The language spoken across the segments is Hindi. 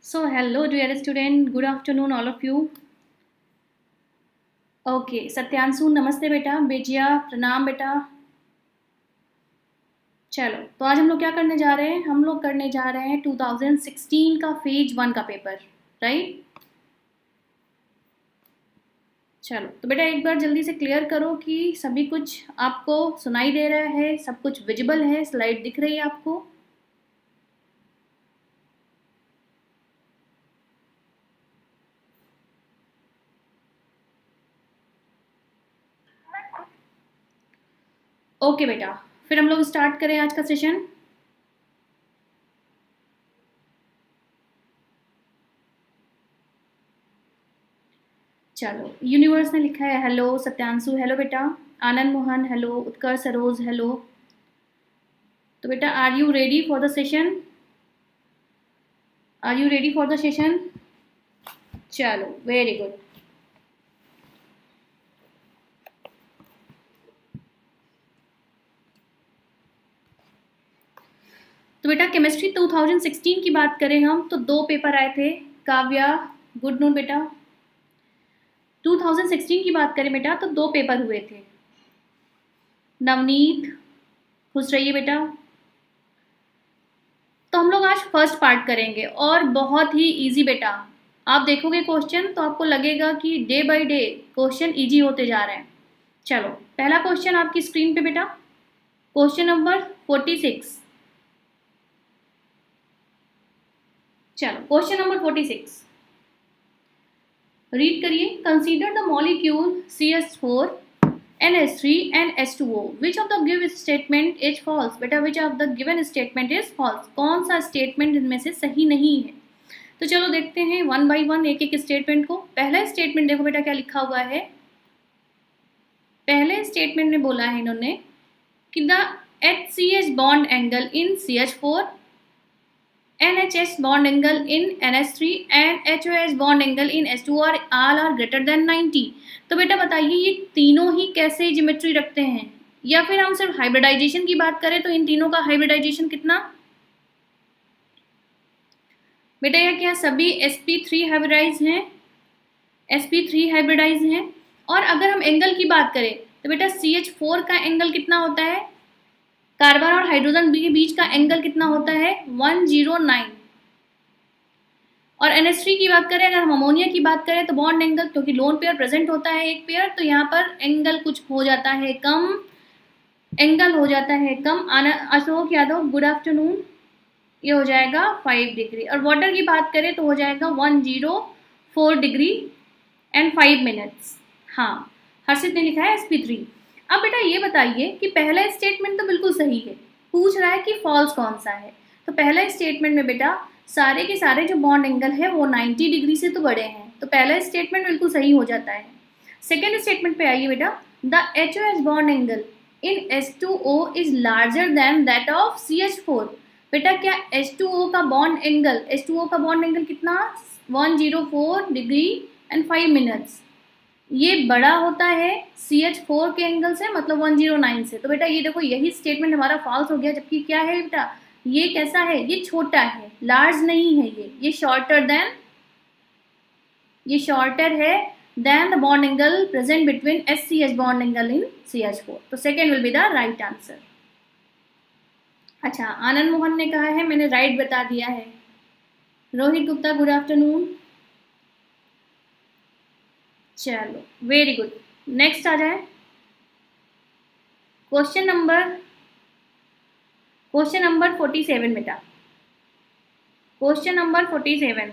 So, hello, dear student. Good afternoon, all of you. Okay Satyanshu नमस्ते बेटा, बेजिया प्रणाम बेटा। चलो, तो आज हम लोग क्या करने जा रहे हैं? हम लोग करने जा रहे हैं 2016 का फेज 1 का पेपर, राइट? चलो, तो बेटा एक बार जल्दी से क्लियर करो कि सभी कुछ आपको सुनाई दे रहा है, सब कुछ विजिबल है, स्लाइड दिख रही है आपको? ओके बेटा, फिर हम लोग स्टार्ट करें आज का सेशन। चलो, यूनिवर्स ने लिखा है हेलो, सत्यांशु हेलो बेटा, आनंद मोहन हेलो, उत्कर्ष सरोज हेलो। तो बेटा are you ready for the session? Are you ready for the session? चलो, वेरी गुड। तो बेटा केमिस्ट्री 2016 की बात करें हम तो दो पेपर आए थे। काव्या गुड नोट बेटा। 2016 की बात करें बेटा तो दो पेपर हुए थे। नवनीत खुश रहिए बेटा। तो हम लोग आज फर्स्ट पार्ट करेंगे और बहुत ही इजी बेटा। आप देखोगे क्वेश्चन तो आपको लगेगा कि day by day question easy होते जा रहे हैं। चलो, पहला क्वेश्चन आपकी स्क्रीन पे बेटा, क्वेश्चन नंबर 46। चलो, क्वेश्चन नंबर 46 रीड करिए। Consider the molecule CH4 NH3 and H2O, which of the given statement is false? बेटा which of the given statement is false? कौन सा स्टेटमेंट इनमें से सही नहीं है? तो चलो देखते हैं वन बाय वन एक एक स्टेटमेंट को। पहला स्टेटमेंट देखो बेटा क्या लिखा हुआ है। पहले स्टेटमेंट में बोला है इन्होंने कि the HCH bond angle in CH4, NHS bond angle in NH3 and HOH bond angle in H2 are all are greater than 90। तो बेटा बताइए ये तीनों ही कैसे ज्योमेट्री रखते हैं, या फिर हम सिर्फ हाइब्रिडाइजेशन की बात करें तो इन तीनों का हाइब्रिडाइजेशन कितना? बेटा यह क्या सभी sp3 हाइब्रिडाइज हैं? sp3 हाइब्रिडाइज हैं। और अगर हम एंगल की बात करें तो बेटा CH4 का एंगल कितना होता है? कार्बन और हाइड्रोजन के बीच का एंगल कितना होता है? 109। और NH3 की बात करें, अगर हम अमोनिया की बात करें तो बॉन्ड एंगल, क्योंकि लोन पेयर प्रेजेंट होता है एक पेयर, तो यहाँ पर एंगल कुछ हो जाता है कम, एंगल हो जाता है कम। अशोक यादव गुड आफ्टरनून, ये हो जाएगा 5 डिग्री। और वाटर की बात करें तो हो जाएगा 104 डिग्री एंड 5 मिनट्स। हाँ, हर्षित ने लिखा है sp3। अब बेटा ये बताइए कि पहला स्टेटमेंट तो बिल्कुल सही है, पूछ रहा है कि फॉल्स कौन सा है। तो पहला स्टेटमेंट में बेटा सारे के सारे जो बॉन्ड एंगल है वो 90 डिग्री से तो बड़े हैं, तो पहला स्टेटमेंट बिल्कुल सही हो जाता है। सेकेंड स्टेटमेंट पे आइए बेटा, the HOH bond angle in H2O is larger than that of CH4। बेटा क्या H2O का बॉन्ड एंगल कितना? 104 डिग्री एंड 5 मिनट्स। ये बड़ा होता है CH4 के एंगल से, मतलब 109 से। तो बेटा ये देखो यही स्टेटमेंट हमारा फॉल्स हो गया, जबकि क्या है बेटा ये कैसा है? ये छोटा है, लार्ज नहीं है, ये शॉर्टर है then the bond angle present between SCH bond angle in CH4। तो second will be the right answer. अच्छा, आनंद मोहन ने कहा है मैंने राइट बता दिया है। Rohit Gupta good afternoon. चलो वेरी गुड, नेक्स्ट आ जाए क्वेश्चन नंबर 47 बेटा। Question number 47।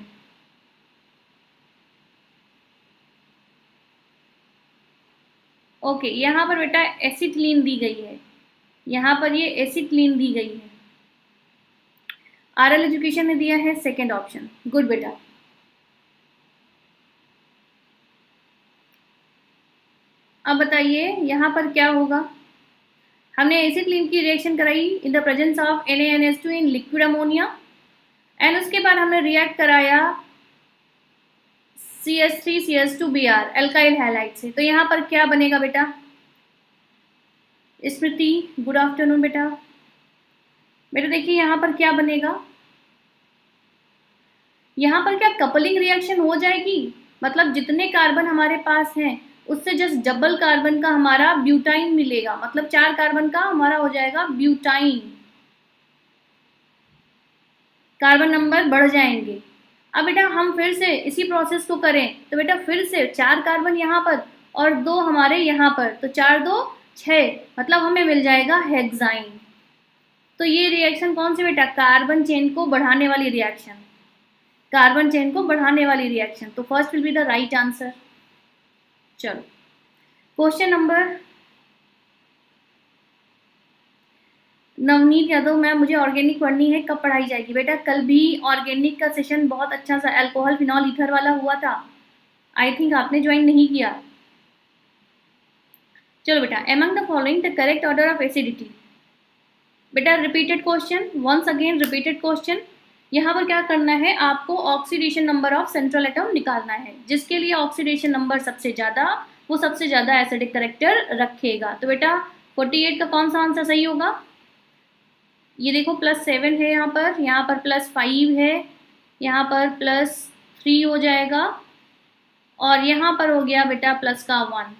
ओके, यहाँ पर बेटा एसिटिलीन दी गई है, यहाँ पर ये एसिटिलीन दी गई है। आरएल एजुकेशन ने दिया है सेकेंड ऑप्शन, गुड बेटा। अब बताइए यहाँ पर क्या होगा। हमने एसिटिलीन की रिएक्शन कराई in the presence of NaNH2 in liquid ammonia, and उसके बाद हमने रिएक्ट कराया CH3CH2Br एल्काइल हैलाइड से। तो यहाँ पर क्या बनेगा बेटा? स्मृति गुड आफ्टरनून बेटा। बेटा देखिए यहाँ पर क्या बनेगा, यहाँ पर क्या कपलिंग रिएक्शन हो जाएगी, मतलब जितने कार्बन हमारे पास हैं उससे जस्ट डबल कार्बन का हमारा ब्यूटाइन मिलेगा, मतलब 4 कार्बन का हमारा हो जाएगा ब्यूटाइन, कार्बन नंबर बढ़ जाएंगे। अब बेटा हम फिर से इसी प्रोसेस को करें तो बेटा फिर से 4 कार्बन यहाँ पर और 2 हमारे यहाँ पर, तो 4 2 6, मतलब हमें मिल जाएगा हेक्साइन। तो ये रिएक्शन कौन सी बेटा, कार्बन चेन को बढ़ाने वाली रिएक्शन, कार्बन चेन को बढ़ाने वाली रिएक्शन, तो first will be the right answer. चलो question number, Navneet Yadav ma'am मुझे ऑर्गेनिक पढ़नी है, कब पढ़ाई जाएगी? बेटा कल भी ऑर्गेनिक का सेशन बहुत अच्छा सा अल्कोहल फिनॉल ईथर वाला हुआ था, आई थिंक आपने ज्वाइन नहीं किया। चलो बेटा, among the following the correct order of acidity. बेटा repeated question, once again repeated question. यहाँ पर क्या करना है, आपको oxidation number of central atom निकालना है, जिसके लिए ऑक्सीडेशन नंबर सबसे ज़्यादा वो सबसे ज़्यादा एसिडिक करेक्टर रखेगा। तो बेटा 48 का कौन सा आंसर सही होगा? ये देखो +7 है यहाँ पर +5 है, यहाँ पर +3 हो जाएगा, और यहाँ पर हो गया बेटा +1।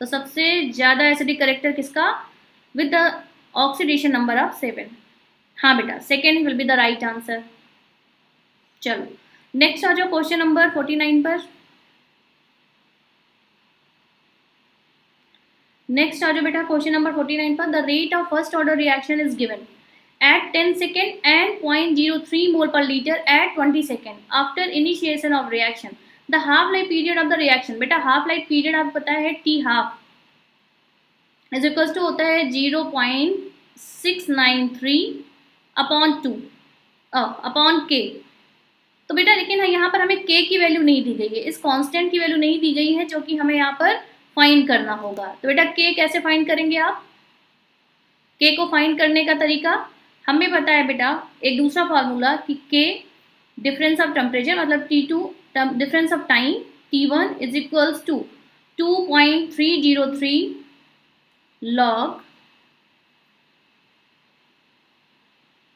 तो सबसे ज़्यादा एसिडिक करेक्टर किसका? With the oxidation number of 7। हाँ बेटा second will be the right answer. चलो नेक्स्ट आ जाओ क्वेश्चन नंबर 49 पर। नेक्स्ट आ जाओ बेटा क्वेश्चन नंबर 49 पर। The rate of first order reaction is given at 10 second and 0.03 mole per liter at 20 second after initiation of reaction. The half life period of the reaction, बेटा half life period आपको पता है T half is equals to होता है 0.693 अपॉन 2 अपॉन K। तो बेटा लेकिन यहाँ पर हमें K की वैल्यू नहीं दी गई है, इस कांस्टेंट की वैल्यू नहीं दी गई है, जो कि हमें यहाँ पर फाइंड करना होगा। तो बेटा K कैसे फाइंड करेंगे आप? K को फाइंड करने का तरीका हमें पता है बेटा, एक दूसरा फार्मूला कि K डिफरेंस ऑफ टेम्परेचर मतलब T2 difference of time T1 is equals to 2.303 log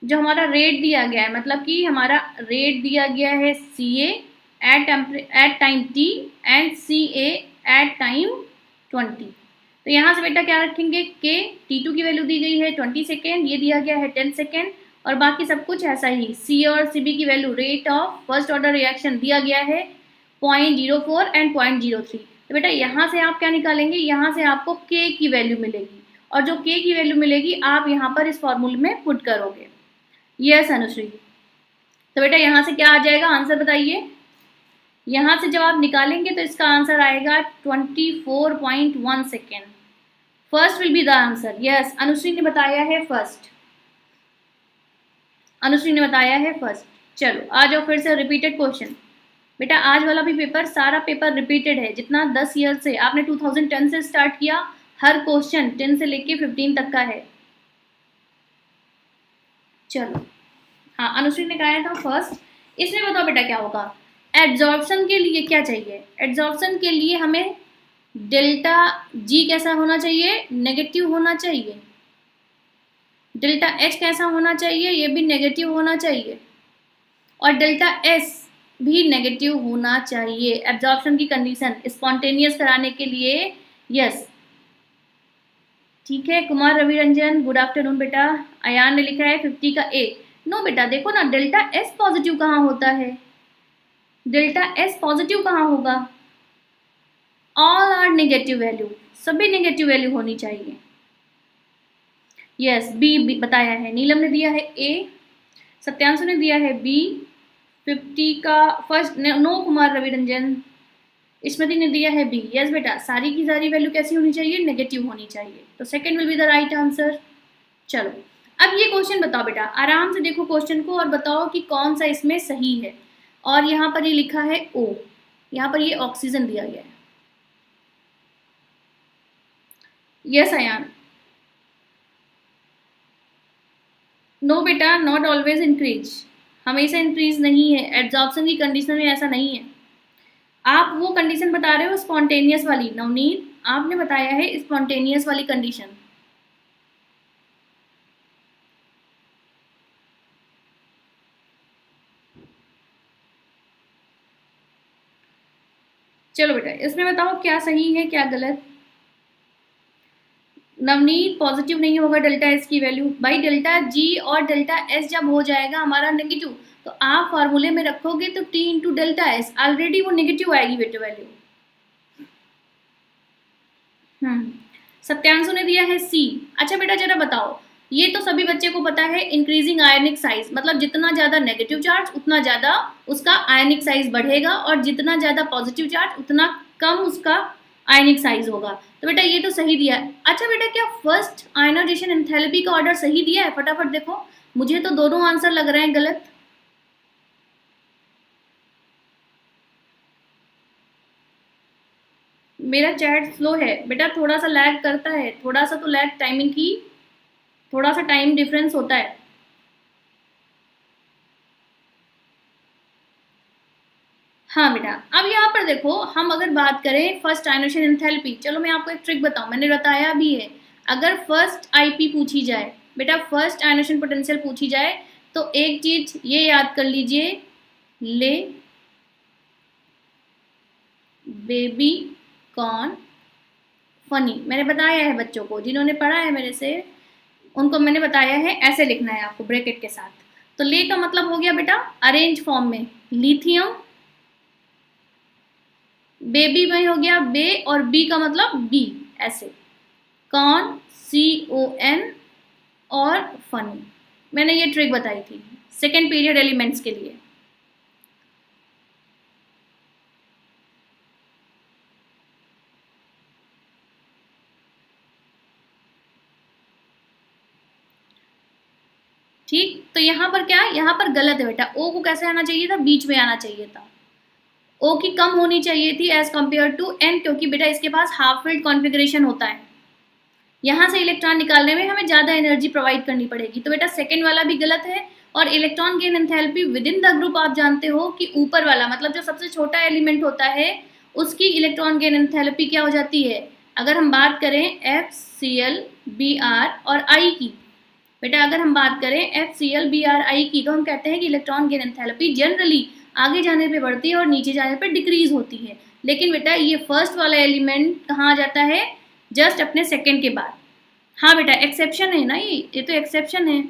जो हमारा रेट दिया गया है, मतलब कि हमारा रेट दिया गया है CA at time T and CA at time 20। तो यहाँ से बेटा क्या रखेंगे, K T2 की वैल्यू दी गई है 20 सेकेंड, ये दिया गया है 10 सेकेंड, और बाकी सब कुछ ऐसा ही। C और CB की value rate of first order reaction दिया गया है 0.04 एंड 0.03। तो बेटा यहाँ से आप क्या निकालेंगे, यहाँ से आपको K की वैल्यू मिलेगी, और जो K की वैल्यू मिलेगी आप यहाँ पर इस फॉर्मूले में पुट करोगे। यस अनुश्री। तो बेटा यहाँ से क्या आ जाएगा, आंसर बताइए। यहाँ से जब आप निकालेंगे तो इसका आंसर आएगा 24.1 second. First will be the answer. Yes Anushri ने बताया है फर्स्ट, अनुश्री ने बताया है फर्स्ट। चलो आ जाओ फिर से रिपीटेड क्वेश्चन। बेटा आज वाला भी पेपर, सारा पेपर रिपीटेड है, जितना 10 ईयर से आपने 2010 से स्टार्ट किया, हर क्वेश्चन 10 से लेके 15 तक का है। चलो हाँ अनुश्री ने कहा था फर्स्ट। इसमें बताओ बेटा क्या होगा, एब्जॉर्प्शन के लिए क्या चाहिए, एब्जॉर्प्शन के लिए हमें डेल्टा G कैसा होना चाहिए, नेगेटिव होना चाहिए। डेल्टा H कैसा होना चाहिए, ये भी नेगेटिव होना चाहिए, और डेल्टा S भी नेगेटिव होना चाहिए एब्जॉर्प्शन की कंडीशन स्पॉन्टेनियस कराने के लिए। यस ठीक है कुमार रवि रंजन, गुड आफ्टरनून बेटा। अयान ने लिखा है 50 का A। नो बेटा देखो ना, डेल्टा S पॉजिटिव कहाँ होता है, डेल्टा S पॉजिटिव कहाँ होगा, ऑल आर नेगेटिव वैल्यू, सभी नेगेटिव वैल्यू होनी चाहिए। यस बी बताया है, नीलम ने दिया है A, सत्यांशु ने दिया है B, 50 का फर्स्ट नो कुमार रवि रंजन, स्मृति ने दिया है B। यस बेटा सारी की सारी वैल्यू कैसी होनी चाहिए, नेगेटिव होनी चाहिए, तो second will be the right answer. चलो अब ये क्वेश्चन बताओ बेटा, आराम से देखो क्वेश्चन को और बताओ कि कौन सा इसमें सही है। और यहाँ पर ये लिखा है O, यहाँ पर ये ऑक्सीजन दिया गया है। यस अयान। नो बेटा नॉट ऑलवेज इंक्रीज, हमेशा इंक्रीज नहीं है, एब्जॉर्प्शन की कंडीशन में ऐसा नहीं है। आप वो कंडीशन बता रहे हो स्पॉन्टेनियस वाली, नवनीत आपने बताया है स्पॉन्टेनियस वाली कंडीशन। चलो बेटा इसमें बताओ क्या सही है क्या गलत। नवनीत पॉजिटिव नहीं होगा डेल्टा एस की वैल्यू। भाई डेल्टा जी और डेल्टा एस जब हो जाएगा हमारा नेगेटिव तो आप फॉर्मूले में रखोगे तो T into delta S already वो नेगेटिव आएगी बेटा वैल्यू। सत्यांशु ने दिया है सी। अच्छा बेटा जरा बताओ, ये तो सभी बच्चे को पता है इंक्रीजिंग आयनिक साइज, मतलब जितना ज्यादा नेगेटिव चार्ज उतना ज्यादा उसका आयनिक साइज बढ़ेगा और जितना ज्यादा पॉजिटिव चार्ज उतना कम उसका आयनिक साइज होगा। तो बेटा ये तो सही दिया है। अच्छा बेटा क्या फर्स्ट आयनाइजेशन एंथैल्पी का ऑर्डर सही दिया है? फटाफट देखो, मुझे तो दोनों आंसर लग रहे हैं गलत। मेरा चैट स्लो है बेटा, थोड़ा सा लैग करता है, थोड़ा सा तो लैग टाइमिंग की, थोड़ा सा टाइम डिफरेंस होता है। हाँ बेटा अब यहाँ पर देखो, हम अगर बात करें फर्स्ट आयनाइजेशन एंथैल्पी, चलो मैं आपको एक ट्रिक बताऊं, मैंने बताया भी है। अगर फर्स्ट आईपी पूछी जाए बेटा, फर्स्ट आयनाइजेशन पोटेंशियल पूछी जाए तो एक चीज ये याद कर लीजिए, ले बेबी कॉर्न फनी। मैंने बताया है बच्चों को, जिन्होंने पढ़ा है मेरे से उनको मैंने बताया है ऐसे लिखना है आपको ब्रैकेट के साथ। तो ले का मतलब हो गया बेटा अरेंज फॉर्म में लिथियम, बेबी में हो गया बे और बी का मतलब बी, ऐसे कॉन CON और फनी। मैंने ये ट्रिक बताई थी सेकेंड पीरियड एलिमेंट्स के लिए। ठीक, तो यहाँ पर क्या है, यहाँ पर गलत है बेटा। ओ को कैसे आना चाहिए था, बीच में आना चाहिए था। ओ की कम होनी चाहिए थी एज कंपेयर टू एन, क्योंकि बेटा इसके पास हाफ फील्ड कॉन्फ़िगरेशन होता है, यहाँ से इलेक्ट्रॉन निकालने में हमें ज़्यादा एनर्जी प्रोवाइड करनी पड़ेगी। तो बेटा सेकेंड वाला भी गलत है। और electron gain enthalpy with in the group आप जानते हो कि ऊपर वाला मतलब जो सबसे छोटा एलिमेंट होता है उसकी इलेक्ट्रॉन गेन एंथैल्पी क्या हो जाती है। अगर हम बात करें FCl Br और I की, बेटा अगर हम बात करें FCl Br I की, तो हम कहते हैं कि इलेक्ट्रॉन गेन एंथैल्पी जनरली आगे जाने पे बढ़ती है और नीचे जाने पे डिक्रीज होती है। लेकिन बेटा ये फर्स्ट वाला एलिमेंट कहाँ आ जाता है, जस्ट अपने सेकेंड के बाद। हाँ बेटा एक्सेप्शन है ना, ये तो एक्सेप्शन है।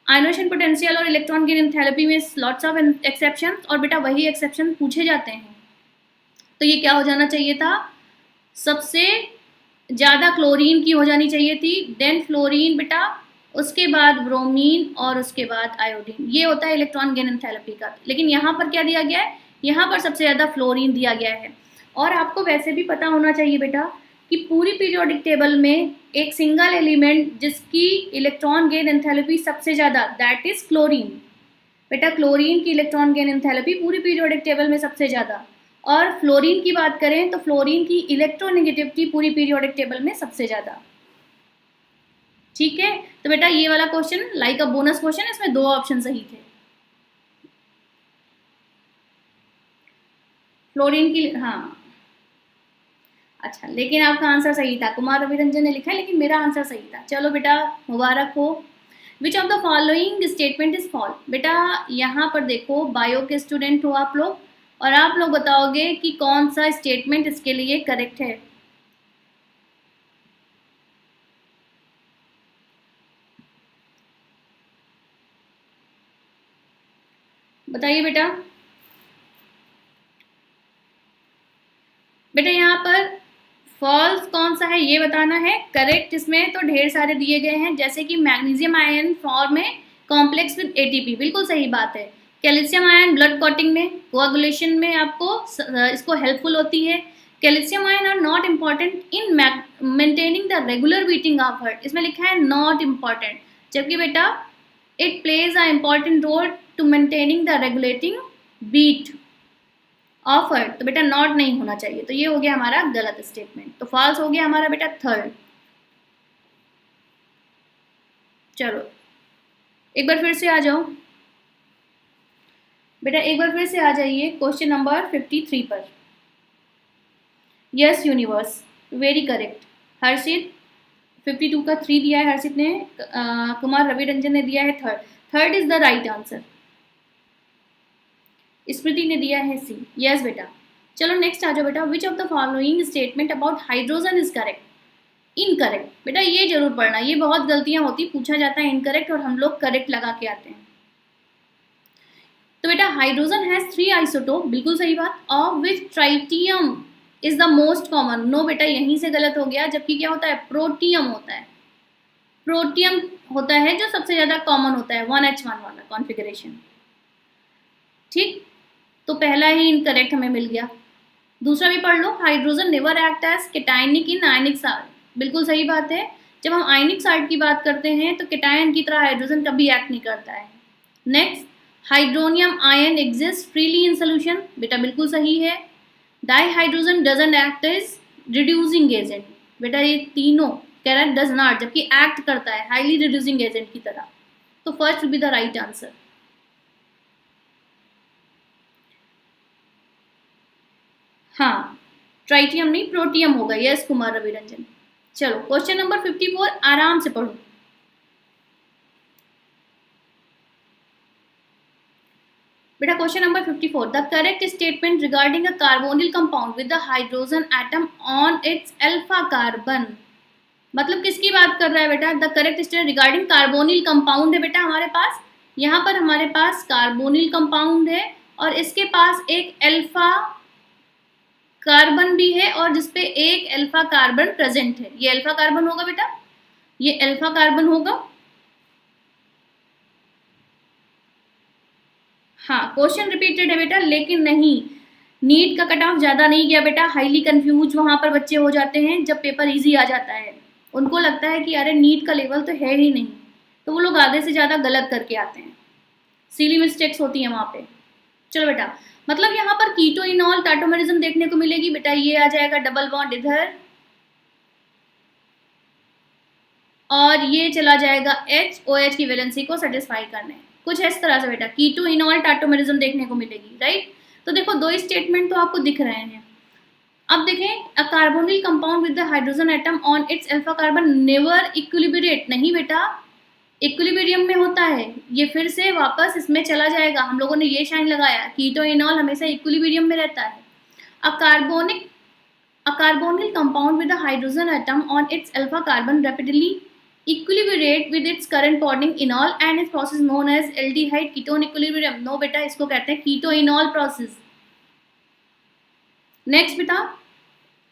आयनाइजेशन पोटेंशियल और इलेक्ट्रॉन गेन एंथैल्पी में लॉट्स ऑफ एक्सेप्शन, और बेटा वही एक्सेप्शन पूछे जाते हैं। तो ये क्या हो जाना चाहिए था, सबसे ज़्यादा क्लोरीन की हो जानी चाहिए थी, देन फ्लोरीन बेटा, उसके बाद ब्रोमीन और उसके बाद आयोडीन। ये होता है इलेक्ट्रॉन गेन एंथैल्पी का। लेकिन यहाँ पर क्या दिया गया है, यहाँ पर सबसे ज़्यादा फ्लोरीन दिया गया है। और आपको वैसे भी पता होना चाहिए बेटा कि पूरी पीरियोडिक टेबल में एक सिंगल एलिमेंट जिसकी इलेक्ट्रॉन गेन एंथैल्पी सबसे ज़्यादा, दैट इज क्लोरीन। बेटा क्लोरीन की इलेक्ट्रॉन गेन एंथैल्पी पूरी पीरियोडिक टेबल में सबसे ज़्यादा। और फ्लोरीन की बात करें तो फ्लोरीन की इलेक्ट्रोनेगेटिविटी पूरी पीरियोडिक टेबल में सबसे ज़्यादा। ठीक है, तो बेटा ये वाला question like a bonus question, इसमें 2 ऑप्शन सही थे। फ्लोरीन की, हाँ अच्छा, लेकिन आपका आंसर सही था, कुमार रविरंजन ने लिखा है, लेकिन मेरा आंसर सही था। चलो बेटा मुबारक हो। विच of the following statement is fall. बेटा यहाँ पर देखो बायो के स्टूडेंट हो आप लोग, और आप लोग बताओगे कि कौन सा स्टेटमेंट इसके लिए करेक्ट है। बताइए बेटा। बेटा यहाँ पर फॉल्स कौन सा है ये बताना है, करेक्ट इसमें तो ढेर सारे दिए गए हैं, जैसे कि मैग्नीशियम आयन फॉर्म में कॉम्प्लेक्स विद ATP, बिल्कुल सही बात है। कैल्शियम आयन ब्लड क्लॉटिंग में, कोआगुलेशन में आपको इसको हेल्पफुल होती है। Calcium ion are not important in maintaining the regular beating of heart, इसमें लिखा है नॉट इम्पॉर्टेंट, जबकि बेटा it plays a important role to maintaining the regulating beat offer. तो बेटा नॉट नहीं होना चाहिए, तो ये हो गया हमारा गलत स्टेटमेंट, तो फॉल्स हो गया हमारा बेटा थर्ड। चलो एक बार फिर से आ जाओ बेटा, एक बार फिर से आ जाइए क्वेश्चन नंबर 53 पर। Yes universe, very correct. Harshit 52 का 3 दिया है हर्षित ने, कुमार रविरंजन ने दिया है third, third is the right answer. Smriti ने दिया है सी। यस बेटा, चलो नेक्स्ट आ जाओ बेटा, विच of the following statement about hydrogen is correct? Incorrect. बेटा ये जरूर पढ़ना, ये बहुत गलतियां होती, पूछा जाता है इनकरेक्ट और हम लोग करेक्ट लगा के आते हैं। तो बेटा हाइड्रोजन हैज 3 आइसोटोप, बिल्कुल सही बात, of which tritium is the most common. No बेटा यहीं से गलत हो गया, जबकि क्या होता है, प्रोटियम होता है। प्रोटियम होता है जो सबसे ज्यादा कॉमन होता है, 1H1 वाला कॉन्फ़िगरेशन। ठीक, तो पहला ही इनकरेक्ट हमें मिल गया। दूसरा भी पढ़ लो, हाइड्रोजन नेवर एक्ट एज केटायनिक इन आयनिक साल्ट, बिल्कुल सही बात है। जब हम आयनिक साल्ट की बात करते हैं तो केटायन की तरह हाइड्रोजन कभी एक्ट नहीं करता है। Next, hydronium ion exist freely in solution, बेटा बिल्कुल सही है। Dihydrogen doesn't act as reducing agent, बेटा ये तीनों कह रहा है डज नॉट, जबकि एक्ट करता है हाईली रिड्यूसिंग एजेंट की तरह। तो first will be the right answer. हाँ, ट्राइटियम नहीं प्रोटियम होगा, यस कुमार रवि रंजन। चलो क्वेश्चन नंबर 54 आराम से पढ़ो। बेटा question number 54, the correct statement regarding a carbonyl compound with the hydrogen atom on its alpha carbon, मतलब किसकी बात कर रहा है बेटा? The correct statement regarding carbonyl compound है बेटा हमारे पास, यहाँ पर हमारे पास कार्बोनिल कंपाउंड है और इसके पास एक अल्फा कार्बन भी है और जिसपे एक अल्फा कार्बन प्रेजेंट है। ये अल्फा कार्बन होगा बेटा, ये अल्फा कार्बन होगा। हाँ क्वेश्चन रिपीटेड है बेटा, लेकिन नहीं, नीट का कट ऑफ ज्यादा नहीं गया बेटा, हाईली कंफ्यूज वहां पर बच्चे हो जाते हैं जब पेपर इजी आ जाता है। उनको लगता है कि अरे नीट का लेवल तो है ही नहीं, तो वो लोग आधे से ज्यादा गलत करके आते हैं, सीली मिस्टेक्स होती हैं वहां पे। चलो बेटा, मतलब यहाँ पर कीटो इनॉल टाटोमेरिज्म देखने को मिलेगी बेटा, ये आ जाएगा डबल बॉन्ड इधर और ये चला जाएगा OH की वैलेंसी को सेटिस्फाई करने, कुछ इस तरह से बेटा कीटो इनॉल टाटोमेरिज्म देखने को मिलेगी, राइट। तो देखो दो स्टेटमेंट तो आपको दिख रहे हैं। अब देखें, a carbonyl compound with the hydrogen atom on its alpha carbon never equilibrate, नहीं बेटा इक्विलिब्रियम में होता है, ये फिर से वापस इसमें चला जाएगा। हम लोगों ने ये शाइन लगाया, कीटो इनॉल हमेशा इक्विलिब्रियम में रहता है। अ carbonyl compound with a hydrogen atom on its alpha carbon rapidly equilibrate with its current bonding enol and is process known as aldehyde ketone equilibrium। No बेटा इसको कहते हैं कीटो इनॉल प्रोसेस। नेक्स्ट बेटा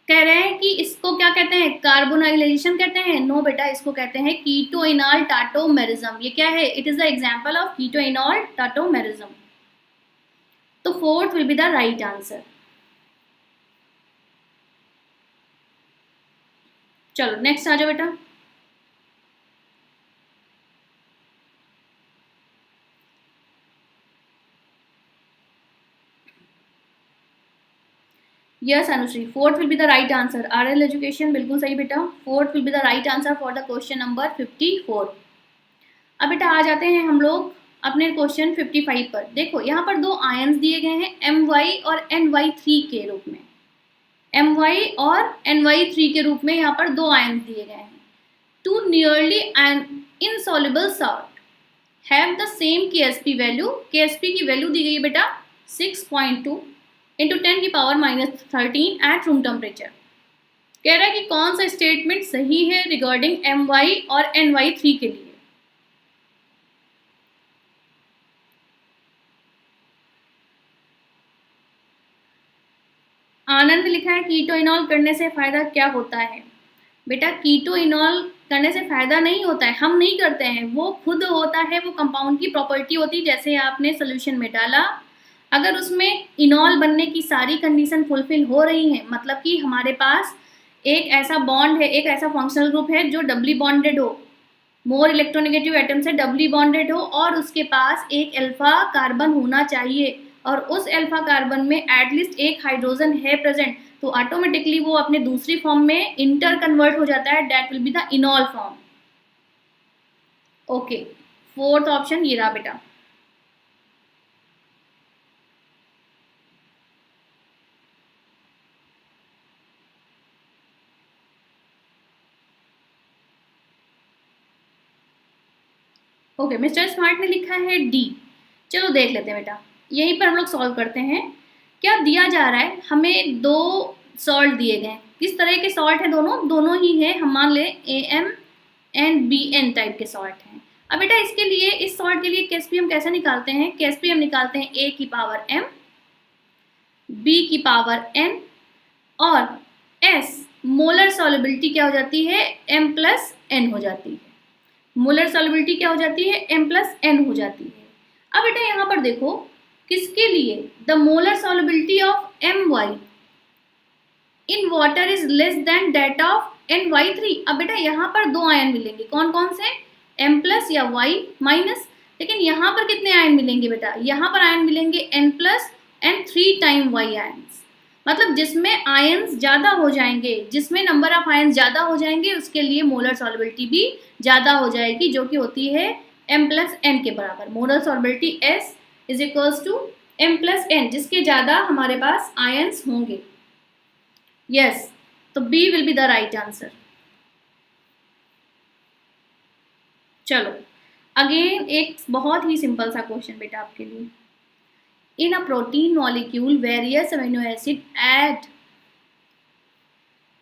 कह रहे हैं कि इसको क्या कहते हैं, कार्बोनाइलेशन कहते हैं। नो बेटा इसको कहते हैं कीटो इनॉल टाटोमेरिज्म। ये क्या है, it is the example of keto enol tautomerism. तो fourth will be the right answer. चलो नेक्स्ट आ जाओ बेटा। Yes Anushri, fourth will be the right answer. RL education बिल्कुल सही बेटा, fourth will be the right answer for the question number 54। अब बेटा आ जाते हैं हम लोग अपने क्वेश्चन 55 पर। देखो यहाँ पर दो आयंस दिए गए हैं My और Ny3 के रूप में, My और Ny3 के रूप में यहाँ पर दो आयंस दिए गए हैं। Two nearly insoluble salt have the same KSP value, KSP की वैल्यू दी गई है बेटा 6.2 इंटू 10 की पावर -13 एट रूम टेम्परेचर। कह रहा है कि कौन सा स्टेटमेंट सही है रिगार्डिंग My और Ny3 के लिए। आनंद लिखा है कीटो इनॉल करने से फायदा क्या होता है। बेटा कीटो इनॉल करने से फायदा नहीं होता है, हम नहीं करते हैं, वो खुद होता है, वो कंपाउंड की प्रॉपर्टी होती है। जैसे आपने सोल्यूशन में डाला, अगर उसमें इनॉल बनने की सारी कंडीशन फुलफिल हो रही हैं, मतलब कि हमारे पास एक ऐसा बॉन्ड है, एक ऐसा फंक्शनल ग्रुप है जो डबली बॉन्डेड हो, मोर इलेक्ट्रोनेगेटिव एटम से डबली बॉन्डेड हो और उसके पास एक अल्फा कार्बन होना चाहिए और उस अल्फा कार्बन में एटलीस्ट एक हाइड्रोजन है प्रेजेंट, तो ऑटोमेटिकली वो अपने दूसरी फॉर्म में इंटर कन्वर्ट हो जाता है, that will be the इनॉल form. Okay, fourth option ये रहा बेटा। ओके, मिस्टर स्मार्ट ने लिखा है डी। चलो देख लेते हैं बेटा, यहीं पर हम लोग सॉल्व करते हैं। क्या दिया जा रहा है, हमें दो सॉल्ट दिए गए हैं, किस तरह के सॉल्ट है, दोनों ही है, हम मान लें AM एंड BN टाइप के सॉल्ट हैं। अब बेटा इसके लिए, इस सॉल्ट के लिए KSP हम कैसे निकालते हैं, KSP हम निकालते हैं A की पावर M, B की पावर N और S मोलर सॉल्युबिलिटी क्या हो जाती है, M प्लस N हो जाती है। मोलर सॉल्युबिलिटी क्या हो जाती है, M प्लस N हो जाती है। अब बेटा यहाँ पर देखो, किसके लिए, the molar solubility of My in water is less than that of NY3। अब बेटा यहाँ पर दो आयन मिलेंगे, कौन कौन से, M प्लस या Y माइनस, लेकिन यहाँ पर कितने आयन मिलेंगे बेटा, यहाँ पर आयन मिलेंगे N plus and 3 time Y ions. मतलब जिसमें आयन्स ज़्यादा हो जाएंगे, जिसमें नंबर ऑफ आयन्स ज़्यादा हो जाएंगे, उसके लिए मोलर सॉल्युबिलिटी भी ज़्यादा हो जाएगी, जो कि होती है M प्लस N के बराबर। Molar solubility S is equals to M plus N, जिसके ज़्यादा हमारे पास आयन्स होंगे। यस, तो B will be the right answer. चलो अगेन एक बहुत ही सिंपल सा क्वेश्चन बेटा आपके लिए। In a protein molecule various amino acid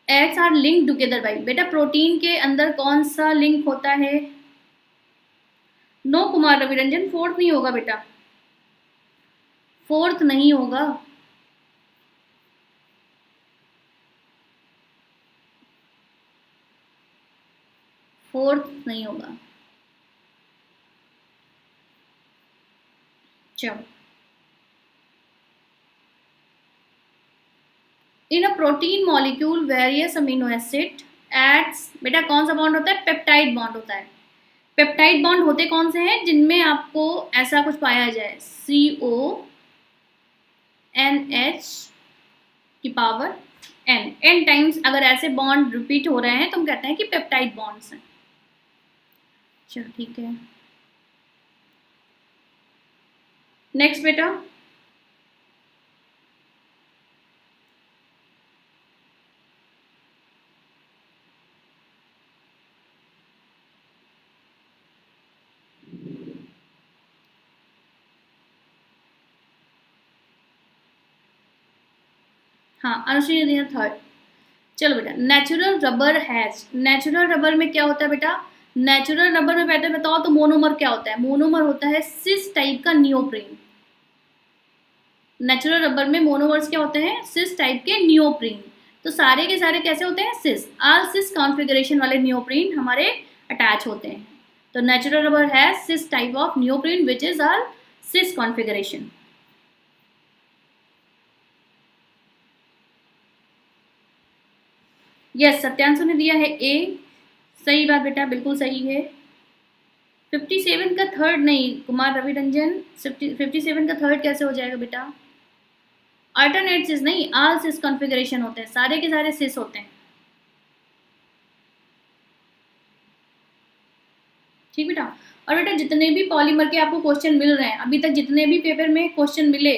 ads are link together by, बेटा प्रोटीन के अंदर कौन सा लिंक होता है, नो कुमार रविरंजन, फोर्थ नहीं होगा बेटा, फोर्थ नहीं होगा, फोर्थ नहीं होगा। चलो, in a protein molecule various amino acid ads, बेटा कौन सा बॉन्ड होता है, पेप्टाइड बॉन्ड होता है। पेप्टाइड बॉन्ड होते कौन से हैं, जिनमें आपको ऐसा कुछ पाया जाए, CONH की पावर N टाइम्स, अगर ऐसे बॉन्ड रिपीट हो रहे हैं तो हम कहते हैं कि पेप्टाइड बॉन्ड्स हैं। चलो ठीक है, नेक्स्ट बेटा, हाँ अनुश्री ने दिया थर्ड। चलो बेटा, natural rubber has, natural rubber में क्या होता है बेटा, नेचुरल रबर में पहले बताओ तो मोनोमर क्या होता है, मोनोमर होता है सिस टाइप का नियोप्रीन। नेचुरल रबर में मोनोमर्स क्या होते हैं, सिस टाइप के नियोप्रीन। तो सारे के सारे कैसे होते हैं, सिस, ऑल सिस कॉन्फ़िगरेशन वाले नियोप्रीन हमारे अटैच होते हैं। तो natural rubber has cis type of neoprene which is all cis configuration. Yes, Satyanshu ने दिया है ए, सही बात बेटा, बिल्कुल सही है। 57 का थर्ड नहीं कुमार रविरंजन, 57 का थर्ड कैसे हो जाएगा बेटा, अल्टरनेट सिस नहीं, ऑल सिस कॉन्फ़िगरेशन होते हैं, सारे के सारे सिस होते हैं। ठीक बेटा, और बेटा जितने भी पॉलीमर के आपको क्वेश्चन मिल रहे हैं अभी तक, जितने भी पेपर में क्वेश्चन मिले,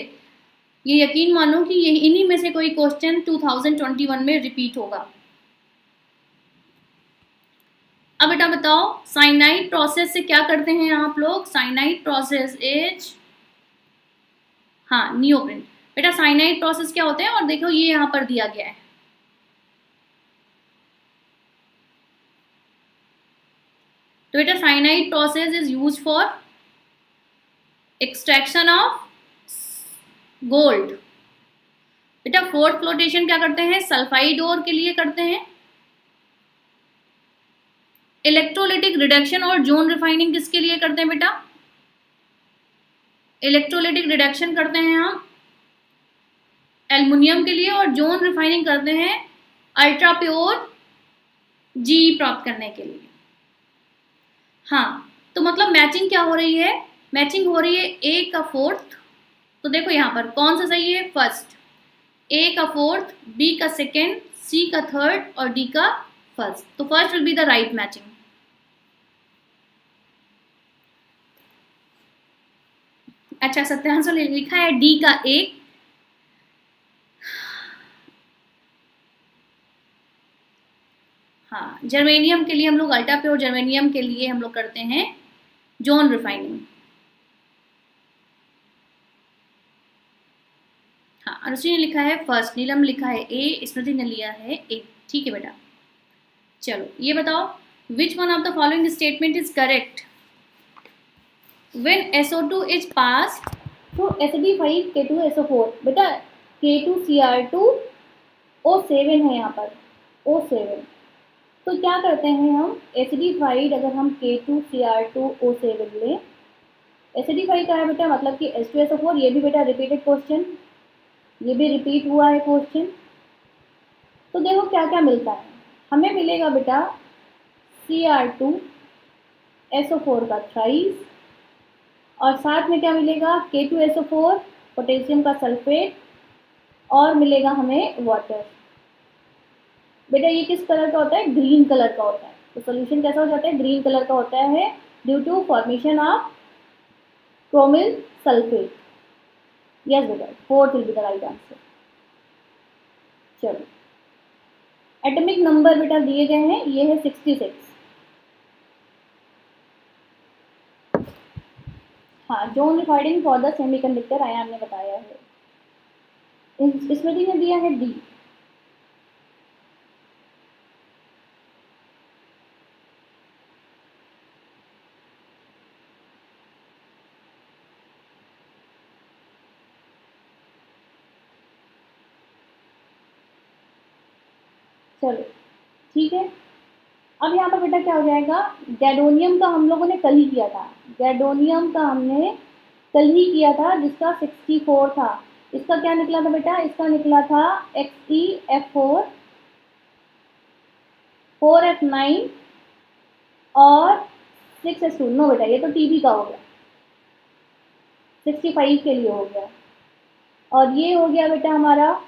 ये यकीन मानो कि ये इन्हीं में से कोई क्वेश्चन 2021 में रिपीट होगा। अब बेटा बताओ, साइनाइड प्रोसेस से क्या करते हैं आप लोग, साइनाइड प्रोसेस इज, हाँ नियोप्रीन। बेटा साइनाइड प्रोसेस क्या होते हैं, और देखो ये यहाँ पर दिया गया है, तो बेटा cyanide process is use for extraction of gold. बेटा फोर्थ फ्लोटेशन क्या करते हैं, सल्फाइड ओर के लिए करते हैं। इलेक्ट्रोलिटिक रिडक्शन और जोन रिफाइनिंग किसके लिए करते हैं बेटा, इलेक्ट्रोलिटिक रिडक्शन करते हैं हम एल्युमिनियम के लिए, और जोन रिफाइनिंग करते हैं अल्ट्रा प्योर जी प्राप्त करने के लिए। हाँ, तो मतलब मैचिंग क्या हो रही है, मैचिंग हो रही है ए का फोर्थ, तो देखो यहाँ पर कौन सा सही है, फर्स्ट, ए का फोर्थ, बी का सेकेंड, सी का थर्ड और डी का फर्स्ट, तो first will be the right matching. अच्छा, सत्यांशु ने लिखा है डी का एक, हाँ जर्मेनियम के लिए हम लोग, अल्ट्रा प्योर जर्मेनियम के लिए हम लोग करते हैं जोन रिफाइनिंग। हाँ, अनुश्री ने लिखा है फर्स्ट, नीलम लिखा है ए, स्मृति ने लिया है ए। ठीक है बेटा, चलो ये बताओ, विच one of the following statement is correct? When SO2 is pass through HD5 K2SO4, बेटा K2Cr2O7 है यहाँ पर, O7। तो क्या करते हैं हम, एसिडिफाइड अगर हम K2Cr2O7 लें, एसिडिफाइड का है बेटा मतलब कि H2SO4, ये भी बेटा रिपीटेड क्वेश्चन, ये भी रिपीट हुआ है क्वेश्चन। तो देखो क्या क्या मिलता है, हमें मिलेगा बेटा Cr2SO4 का थ्राइस, और साथ में क्या मिलेगा, K2SO4 पोटेशियम का सल्फेट, और मिलेगा हमें वाटर। बेटा ये किस कलर का होता है, ग्रीन कलर का होता है। तो सोल्यूशन कैसा हो जाता है, ग्रीन कलर का होता है, due to formation of chromyl sulphate. Yes बेटा, fourth will be the right answer. चलो एटॉमिक नंबर बेटा दिए गए हैं, ये है 66। हाँ, zone recording for the semiconductor Ayan ने बताया है, स्मृति ने दिया है डी। चलो ठीक है, अब यहाँ पर बेटा क्या हो जाएगा, गैडोनियम का हम लोगों ने कल ही किया था, गैडोनियम का हमने कल ही किया था जिसका 64 था। इसका क्या निकला था बेटा, इसका निकला था XeF4 4F9 और 6S2। नो बेटा, ये तो TB का हो गया, 65 के लिए हो गया, और ये हो गया बेटा हमारा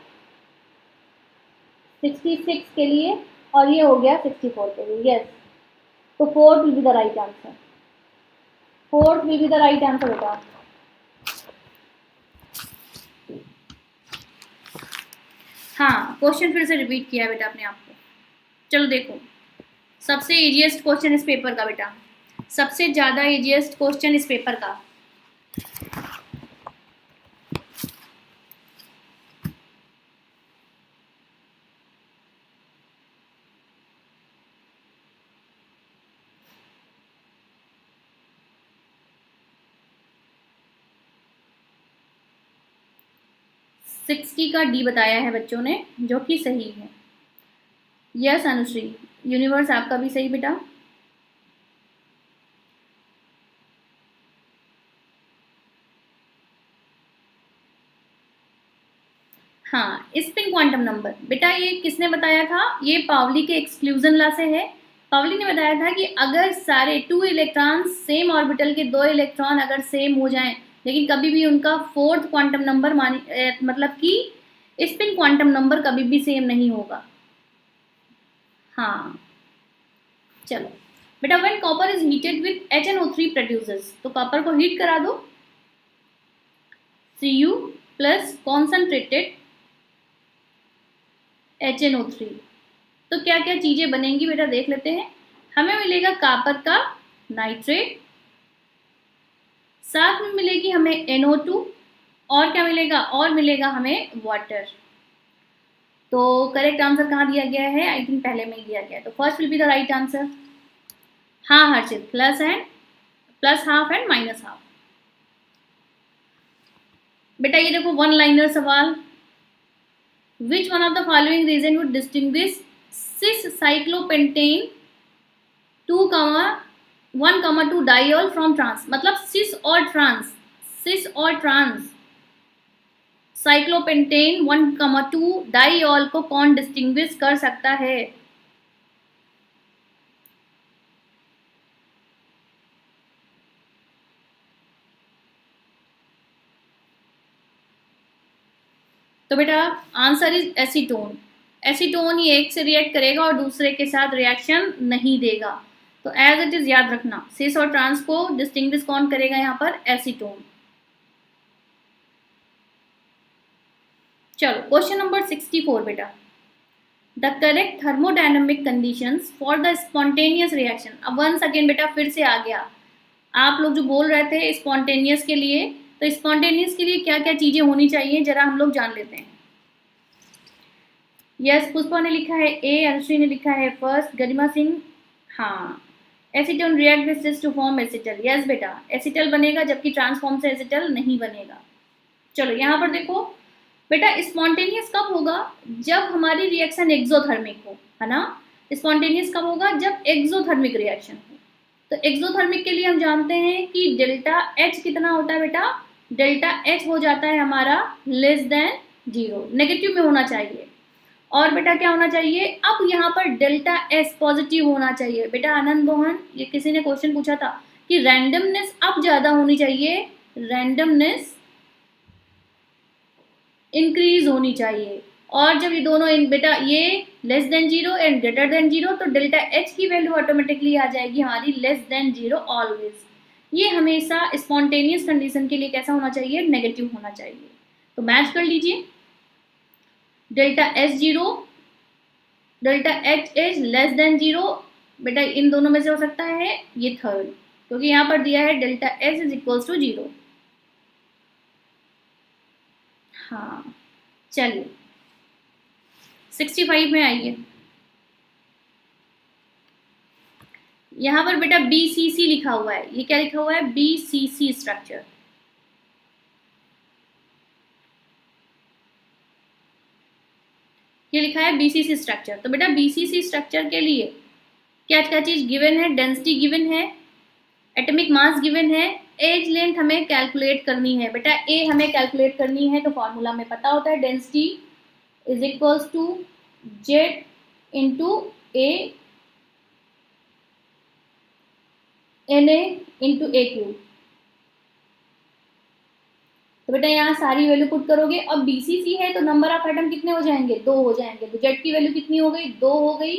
66 के लिए, और ये हो गया 64 के लिए। यस, तो fourth will be the right answer, fourth will be the right answer बेटा। हाँ, क्वेश्चन फिर से रिपीट किया है बेटा अपने आप को। चलो देखो, सबसे इजीएस्ट क्वेश्चन इस पेपर का बेटा, सबसे ज़्यादा इजीएस्ट क्वेश्चन इस पेपर का। सिक्सटी का डी बताया है बच्चों ने, जो कि सही है। यस अनुश्री, यूनिवर्स आपका भी सही बेटा। हाँ, स्पिन क्वांटम नंबर बेटा ये किसने बताया था, ये पावली के एक्सक्लूजन लॉ से है। पावली ने बताया था कि अगर सारे 2 इलेक्ट्रॉन सेम ऑर्बिटल के 2 इलेक्ट्रॉन अगर सेम हो जाएं, लेकिन कभी भी उनका फोर्थ क्वांटम नंबर मतलब कि स्पिन क्वांटम नंबर कभी भी सेम नहीं होगा। हाँ चलो बेटा, when copper is heated with HNO3 produces, तो कॉपर को हीट करा दो, Cu प्लस कॉन्सेंट्रेटेड HNO3, तो क्या क्या चीजें बनेंगी बेटा देख लेते हैं। हमें मिलेगा कॉपर का नाइट्रेट, साथ में मिलेगी हमें NO2, और क्या मिलेगा, और मिलेगा हमें वाटर। तो करेक्ट आंसर कहाँ दिया गया है, आई थिंक पहले में ही दिया गया है, तो first will be the right answer. हाँ Harshit, plus half and minus half. बेटा ये देखो वन लाइनर सवाल, which one of the following reason would distinguish cis cyclopentane 1,2 diol from trans, मतलब सिस और ट्रांस साइक्लोपेंटेन 1,2 डाइऑल को कौन डिस्टिंग्विश कर सकता है। तो बेटा आंसर इज एसीटोन। एसीटोन ही एक से रिएक्ट करेगा और दूसरे के साथ रिएक्शन नहीं देगा, तो एज इट इज याद रखना, सिस और ट्रांस को डिस्टिंग्विश कौन करेगा यहाँ पर, एसीटोन। चलो क्वेश्चन नंबर 64 बेटा, the correct thermodynamic conditions for the spontaneous reaction. अब वंस अगेन बेटा फिर से आ गया, आप लोग जो बोल रहे थे स्पॉन्टेनियस के लिए, तो स्पॉन्टेनियस के लिए क्या क्या चीजें होनी चाहिए जरा हम लोग जान लेते हैं। यस, पुष्पा ने लिखा है ए, अनुश्री ने लिखा है फर्स्ट, गरिमा सिंह हाँ, acetone react with cis to form acetal. Yes बेटा, एसिटल बनेगा जबकि ट्रांसफॉर्म से एसिटल नहीं बनेगा। चलो यहाँ पर देखो बेटा, स्पॉन्टेनियस कब होगा, जब हमारी रिएक्शन एक्सोथर्मिक हो, है ना। स्पॉन्टेनियस कब होगा, जब एक्सोथर्मिक रिएक्शन हो। तो एक्सोथर्मिक के लिए हम जानते हैं कि डेल्टा एच कितना होता है बेटा, डेल्टा एच हो जाता है हमारा लेस देन 0, नेगेटिव में होना चाहिए। और बेटा क्या होना चाहिए, अब यहाँ पर डेल्टा एस पॉजिटिव होना चाहिए। बेटा आनंद मोहन, ये किसी ने क्वेश्चन पूछा था कि रैंडमनेस अब ज्यादा होनी चाहिए, रैंडमनेस इंक्रीज होनी चाहिए। और जब ये दोनों बेटा ये less than 0 and greater than 0, तो डेल्टा एच की वैल्यू ऑटोमेटिकली आ जाएगी हमारी लेस देन 0 ऑलवेज। ये हमेशा स्पॉन्टेनियस कंडीशन के लिए कैसा होना चाहिए, नेगेटिव होना चाहिए। तो मैच कर लीजिए, delta S 0, delta H is less than 0। बेटा इन दोनों में से हो सकता है ये थर्ड, क्योंकि यहाँ पर दिया है delta S is equals to 0। हाँ चलिए 65 में आइए। यहाँ पर बेटा BCC लिखा हुआ है, ये क्या लिखा हुआ है, BCC स्ट्रक्चर। ये लिखा है BCC स्ट्रक्चर। तो बेटा BCC स्ट्रक्चर के लिए क्या क्या चीज गिवन है, डेंसिटी गिवन है, एटॉमिक मास गिवन है, एज लेंथ हमें कैलकुलेट करनी है। बेटा ए हमें कैलकुलेट करनी है, तो फॉर्मूला में पता होता है, density is equals to Z into A N A into A cube. तो बेटा यहाँ सारी वैल्यू पुट करोगे, अब BCC है तो नंबर ऑफ एटम कितने हो जाएंगे, 2 हो जाएंगे। तो जेड की वैल्यू कितनी हो गई, 2 हो गई।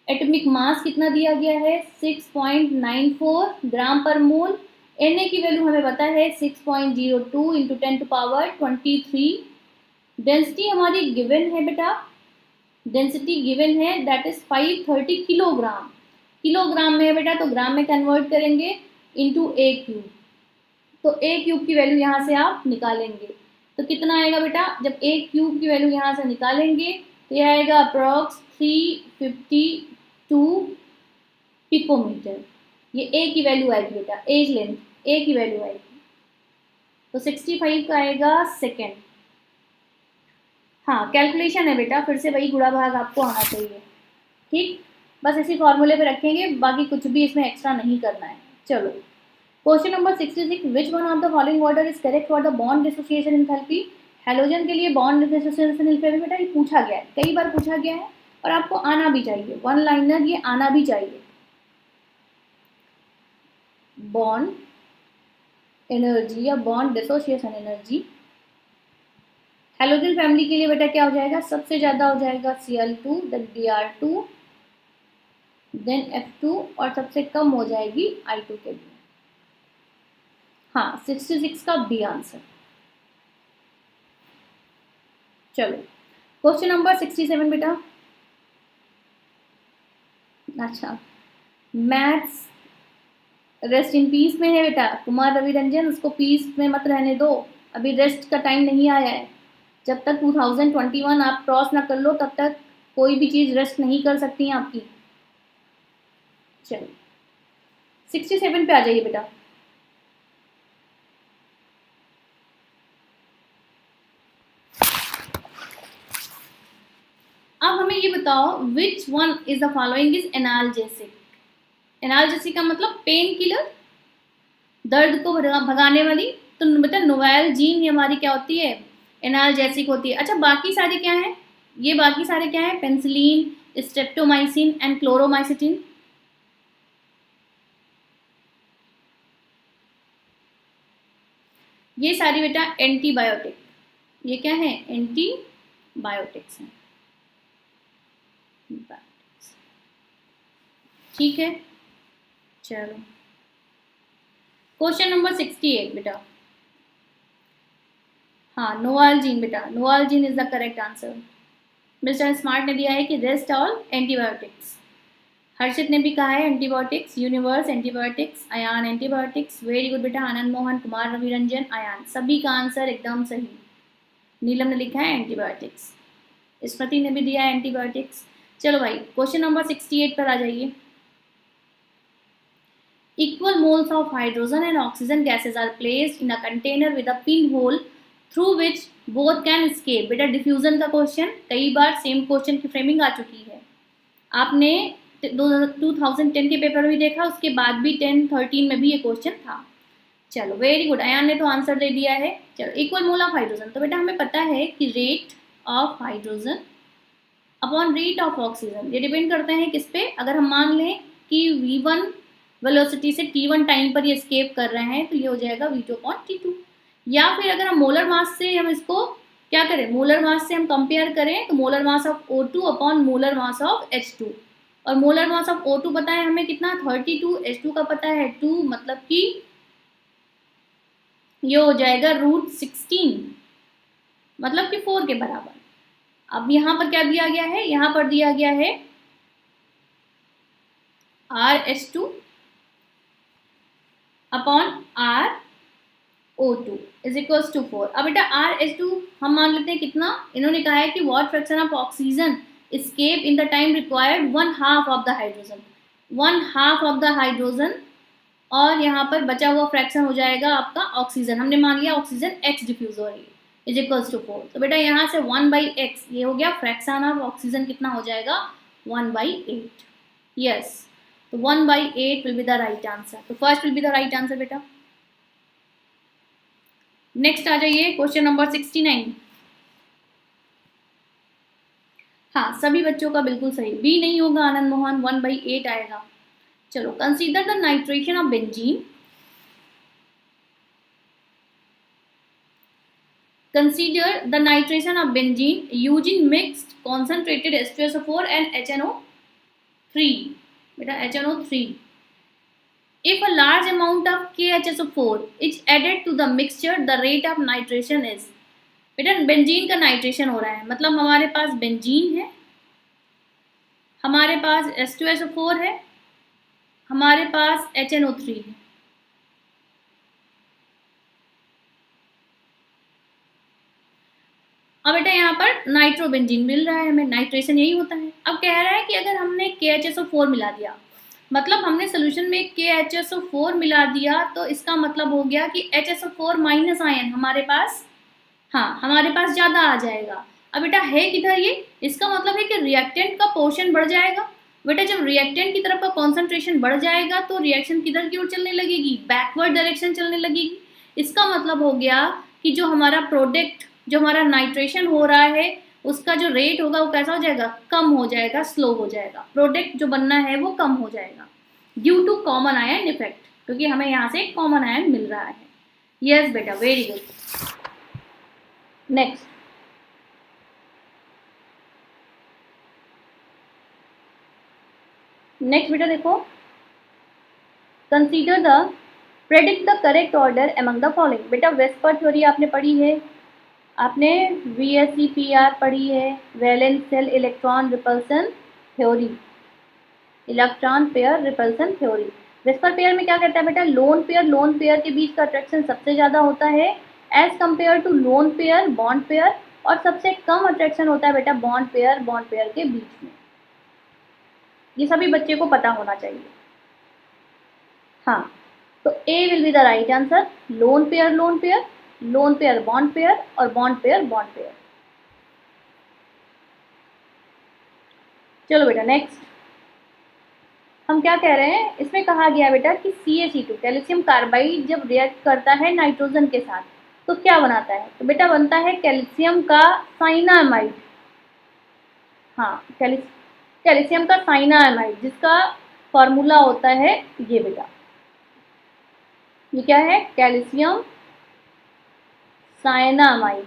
एटॉमिक मास कितना दिया गया है, 6.94 ग्राम पर मोल। Na की वैल्यू हमें पता है 6.02 इंटू 10 टू पावर 23। डेंसिटी हमारी गिवन है बेटा, डेंसिटी गिवन है दैट इज 530 किलोग्राम। किलोग्राम में है बेटा, तो ग्राम में कन्वर्ट करेंगे इंटू ए क्यूब। तो ए क्यूब की वैल्यू यहाँ से आप निकालेंगे, तो कितना आएगा बेटा, जब ए क्यूब की वैल्यू यहाँ से निकालेंगे तो यह आएगा अप्रॉक्स 352 पिकोमीटर। ये ए की वैल्यू आएगी बेटा, एज लेंथ ए की वैल्यू आएगी। तो 65 का आएगा सेकेंड। हाँ कैलकुलेशन है बेटा, फिर से वही गुणा भाग आपको आना चाहिए, ठीक। बस इसी फॉर्मूले पे रखेंगे, बाकी कुछ भी इसमें एक्स्ट्रा नहीं करना है। चलो question number 66, which one of the following order is correct for the bond dissociation enthalpy. Halogen के लिए बॉन्ड डिसोसिएशन एंथैल्पी बेटा ये पूछा गया है, कई बार पूछा गया है, और आपको आना भी चाहिए, वन लाइनर ये आना भी चाहिए। बॉन्ड एनर्जी या bond dissociation energy halogen family के लिए बेटा क्या हो जाएगा, सबसे ज्यादा हो जाएगा Cl2, then Br2, then F2, और सबसे कम हो जाएगी I2 के लिए। हाँ 66 का बी आंसर। चलो क्वेश्चन नंबर 67 बेटा, अच्छा मैथ्स रेस्ट इन पीस में है बेटा, कुमार रवि रंजन उसको पीस में मत रहने दो, अभी रेस्ट का टाइम नहीं आया है। जब तक 2021 आप क्रॉस ना कर लो तब तक कोई भी चीज रेस्ट नहीं कर सकती है आपकी। चलो 67 पे आ जाइए बेटा। अब हमें ये बताओ which one is the following is analgesic. Analgesic का मतलब पेन किलर, दर्द को भगाने वाली। तो बेटा नोवेलजीन हमारी क्या होती है, एनाल्जेसिक होती है। अच्छा बाकी सारे क्या हैं, ये बाकी सारे क्या हैं, पेनिसिलिन, स्ट्रेप्टोमाइसिन एंड क्लोरोमाइसिटिन। ये सारी बेटा एंटीबायोटिक, ये क्या है, एंटीबायोटिक्स हैं, ठीक है। चलो क्वेश्चन नंबर 68 बेटा, हाँ नोवालजीन बेटा, नोवालजीन is the correct answer. Mister smart ने दिया है कि रेस्ट ऑल एंटीबायोटिक्स। हर्षित ने भी कहा है antibiotics, universe antibiotics, Ayan antibiotics. Very good बेटा, आनंद मोहन, कुमार रवि रंजन, अयान, सभी का आंसर एकदम सही। नीलम ने लिखा है एंटीबायोटिक्स, स्मृति ने भी दिया है एंटीबायोटिक्स। चलो भाई क्वेश्चन नंबर 68 पर आ जाइए। Equal moles of hydrogen and oxygen gases are placed in a container with a pinhole through which both can escape। बेटा डिफ्यूजन का क्वेश्चन कई बार सेम क्वेश्चन की फ्रेमिंग आ चुकी है, आपने 2010 के पेपर में भी देखा, उसके बाद भी 10-13 में भी ये क्वेश्चन था। चलो वेरी गुड, अयान ने तो आंसर दे दिया है। चलो इक्वल मोल ऑफ हाइड्रोजन, तो बेटा हमें पता है कि rate of hydrogen upon rate of oxygen, ये डिपेंड करते हैं किस पे। अगर हम मान लें कि v1 वेलोसिटी से t1 टाइम पर ये स्केप कर रहे हैं, तो ये हो जाएगा v2 अपॉन t2। या फिर अगर हम मोलर मास से हम इसको क्या करें, मोलर मास से हम कंपेयर करें, तो molar mass of O2 upon molar mass of H2, और मोलर मास ऑफ O2 पता है हमें कितना 32, H2 का पता है 2, मतलब कि ये हो जाएगा √16, मतलब कि 4 के बराबर। अब यहाँ पर क्या दिया गया है, यहाँ पर दिया गया है RH2 upon RO2 is equals to 4। अब बेटा RH2 हम मान लेते हैं कितना, इन्होंने कहा है कि what fraction of oxygen escape in the time required 1/2 of the hydrogen, 1/2 of the hydrogen, और यहाँ पर बचा हुआ फ्रैक्शन हो जाएगा आपका ऑक्सीजन, हमने मान लिया ऑक्सीजन X डिफ्यूज हो रही है, इज इक्वल्स टू 4। तो बेटा यहाँ से 1/x ये हो गया, फ्रैक्शन ऑफ ऑक्सीजन कितना हो जाएगा 1/8। यस, तो 1/8 will be the right answer, तो first will be the right answer बेटा। नेक्स्ट आ जाइए क्वेश्चन नंबर 69। हाँ सभी बच्चों का बिल्कुल सही, बी नहीं होगा आनंद मोहन, 1/8 आएगा। चलो consider the nitration of benzene, consider the nitration of benzene using mixed concentrated H2SO4 and HNO3। बेटा HNO3, if a large amount of KHSO4 is added to the mixture, the rate of nitration is। बेटा बेंजीन का नाइट्रेशन हो रहा है, मतलब हमारे पास बेंजीन है, हमारे पास H2SO4 है, हमारे पास HNO3 है। अब बेटा यहाँ पर नाइट्रोबेंजीन मिल रहा है हमें, नाइट्रेशन यही होता है। अब कह रहा है कि अगर हमने KHSO4 मिला दिया, मतलब हमने सोल्यूशन में KHSO4 मिला दिया, तो इसका मतलब हो गया कि HSO4 माइनस आयन हमारे पास, हाँ हमारे पास ज़्यादा आ जाएगा। अब बेटा है किधर ये, इसका मतलब है कि रिएक्टेंट का पोर्शन बढ़ जाएगा। बेटा जब रिएक्टेंट की तरफ का कॉन्सेंट्रेशन बढ़ जाएगा तो रिएक्शन किधर की ओर चलने लगेगी, बैकवर्ड डायरेक्शन चलने लगेगी। इसका मतलब हो गया कि जो हमारा प्रोडक्ट, जो हमारा नाइट्रेशन हो रहा है, उसका जो रेट होगा वो कैसा हो जाएगा, कम हो जाएगा, स्लो हो जाएगा, प्रोडक्ट जो बनना है वो कम हो जाएगा, due to common ion effect, क्योंकि हमें यहाँ से कॉमन आयन मिल रहा है। यस बेटा वेरी गुड। नेक्स्ट बेटा देखो, consider the predict the correct order among the following. बेटा वेस्पर थ्योरी आपने पढ़ी है, आपने VSEPR पढ़ी है, valence shell electron repulsion theory, electron pair repulsion theory. VSEPR pair में क्या कहता है बेटा, लोन पेयर के बीच का अट्रैक्शन सबसे ज़्यादा होता है as compare to lone pair bond pair, और सबसे कम अट्रैक्शन होता है बेटा बॉन्ड पेयर के बीच में। ये सभी बच्चे को पता होना चाहिए। हाँ तो A will be the right answer, lone pair bond pair, और बॉन्ड पेयर। चलो बेटा नेक्स्ट हम क्या कह रहे हैं, इसमें कहा गया बेटा कि CaC2 कैल्शियम कार्बाइड जब रिएक्ट करता है नाइट्रोजन के साथ तो क्या बनाता है, तो बेटा बनता है कैल्शियम का साइनामाइड। हाँ कैल्शियम का साइनामाइड, जिसका फॉर्मूला होता है ये बेटा, ये क्या है, कैल्शियम साइनामाइड।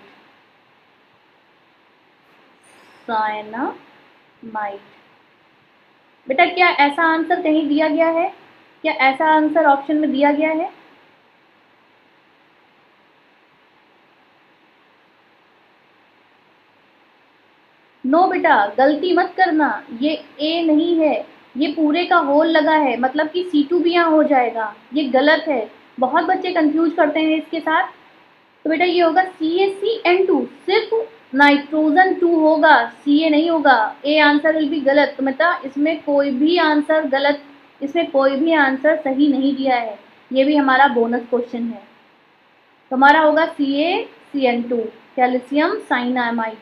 बेटा क्या ऐसा आंसर कहीं दिया गया है, क्या ऐसा आंसर ऑप्शन में दिया गया है? नो बेटा गलती मत करना, ये ए नहीं है, ये पूरे का होल लगा है, मतलब कि C2 भी यहाँ हो जाएगा, ये गलत है। बहुत बच्चे कंफ्यूज करते हैं इसके साथ। तो बेटा ये होगा CaCN2, सिर्फ नाइट्रोजन 2 होगा, Ca नहीं होगा। ए आंसर विल बी गलत। तो मतलब इसमें कोई भी आंसर गलत, इसमें कोई भी आंसर सही नहीं दिया है। ये भी हमारा बोनस क्वेश्चन है। तो हमारा होगा CaCN2, कैल्शियम साइनामाइड।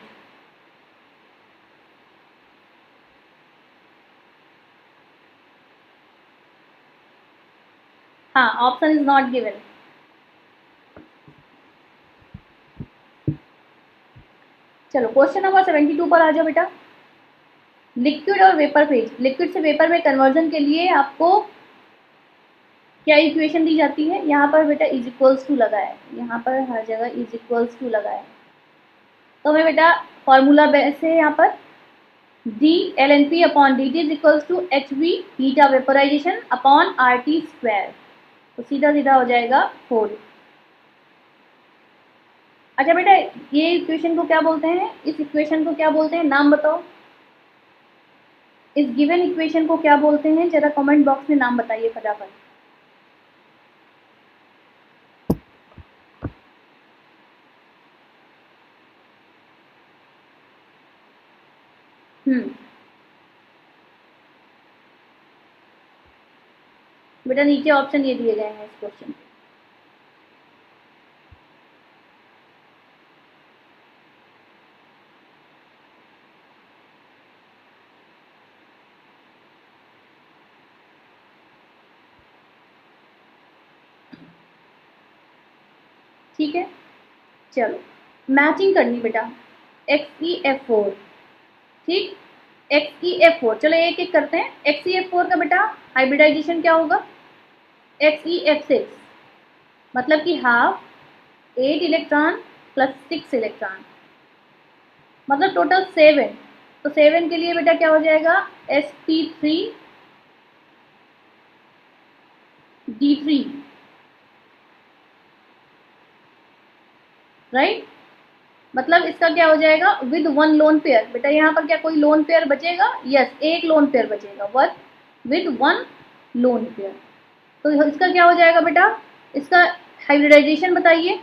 हाँ, ऑप्शन इज नॉट गिवन। चलो क्वेश्चन नंबर 72 पर आ जाओ बेटा। लिक्विड और वेपर फेज, लिक्विड से वेपर में कन्वर्जन के लिए आपको क्या इक्वेशन दी जाती है? यहाँ पर बेटा इज इक्वल्स टू लगा है, यहाँ पर हर जगह इज इक्वल्स टू लगा है। तो हमें बेटा फॉर्मूला बेस है यहाँ पर D L N P upon D T is equals to H V heat of vaporisation upon R T square. तो सीधा सीधा हो जाएगा 4। अच्छा बेटा ये इक्वेशन को क्या बोलते हैं? इस इक्वेशन को क्या बोलते हैं, नाम बताओ। इस गिवन इक्वेशन को क्या बोलते हैं? जरा कमेंट बॉक्स में नाम बताइए फटाफट। बेटा नीचे ऑप्शन ये दिए गए हैं इस क्वेश्चन के। ठीक है, चलो मैचिंग करनी बेटा XeF4। ठीक, XeF4, चलो एक एक करते हैं। XeF4 का बेटा हाइब्रिडाइजेशन क्या होगा? XeF6, मतलब कि हाफ 8 इलेक्ट्रॉन प्लस 6 इलेक्ट्रॉन, मतलब टोटल 7। तो 7 के लिए बेटा क्या हो जाएगा? sp3d3, right. मतलब इसका क्या हो जाएगा? With 1 lone pair. बेटा यहाँ पर क्या कोई लोन पेयर बचेगा? यस, एक लोन पेयर बचेगा, वर्क विद 1 लोन पेयर। तो इसका क्या हो जाएगा बेटा? इसका हाइब्रिडाइजेशन बताइए।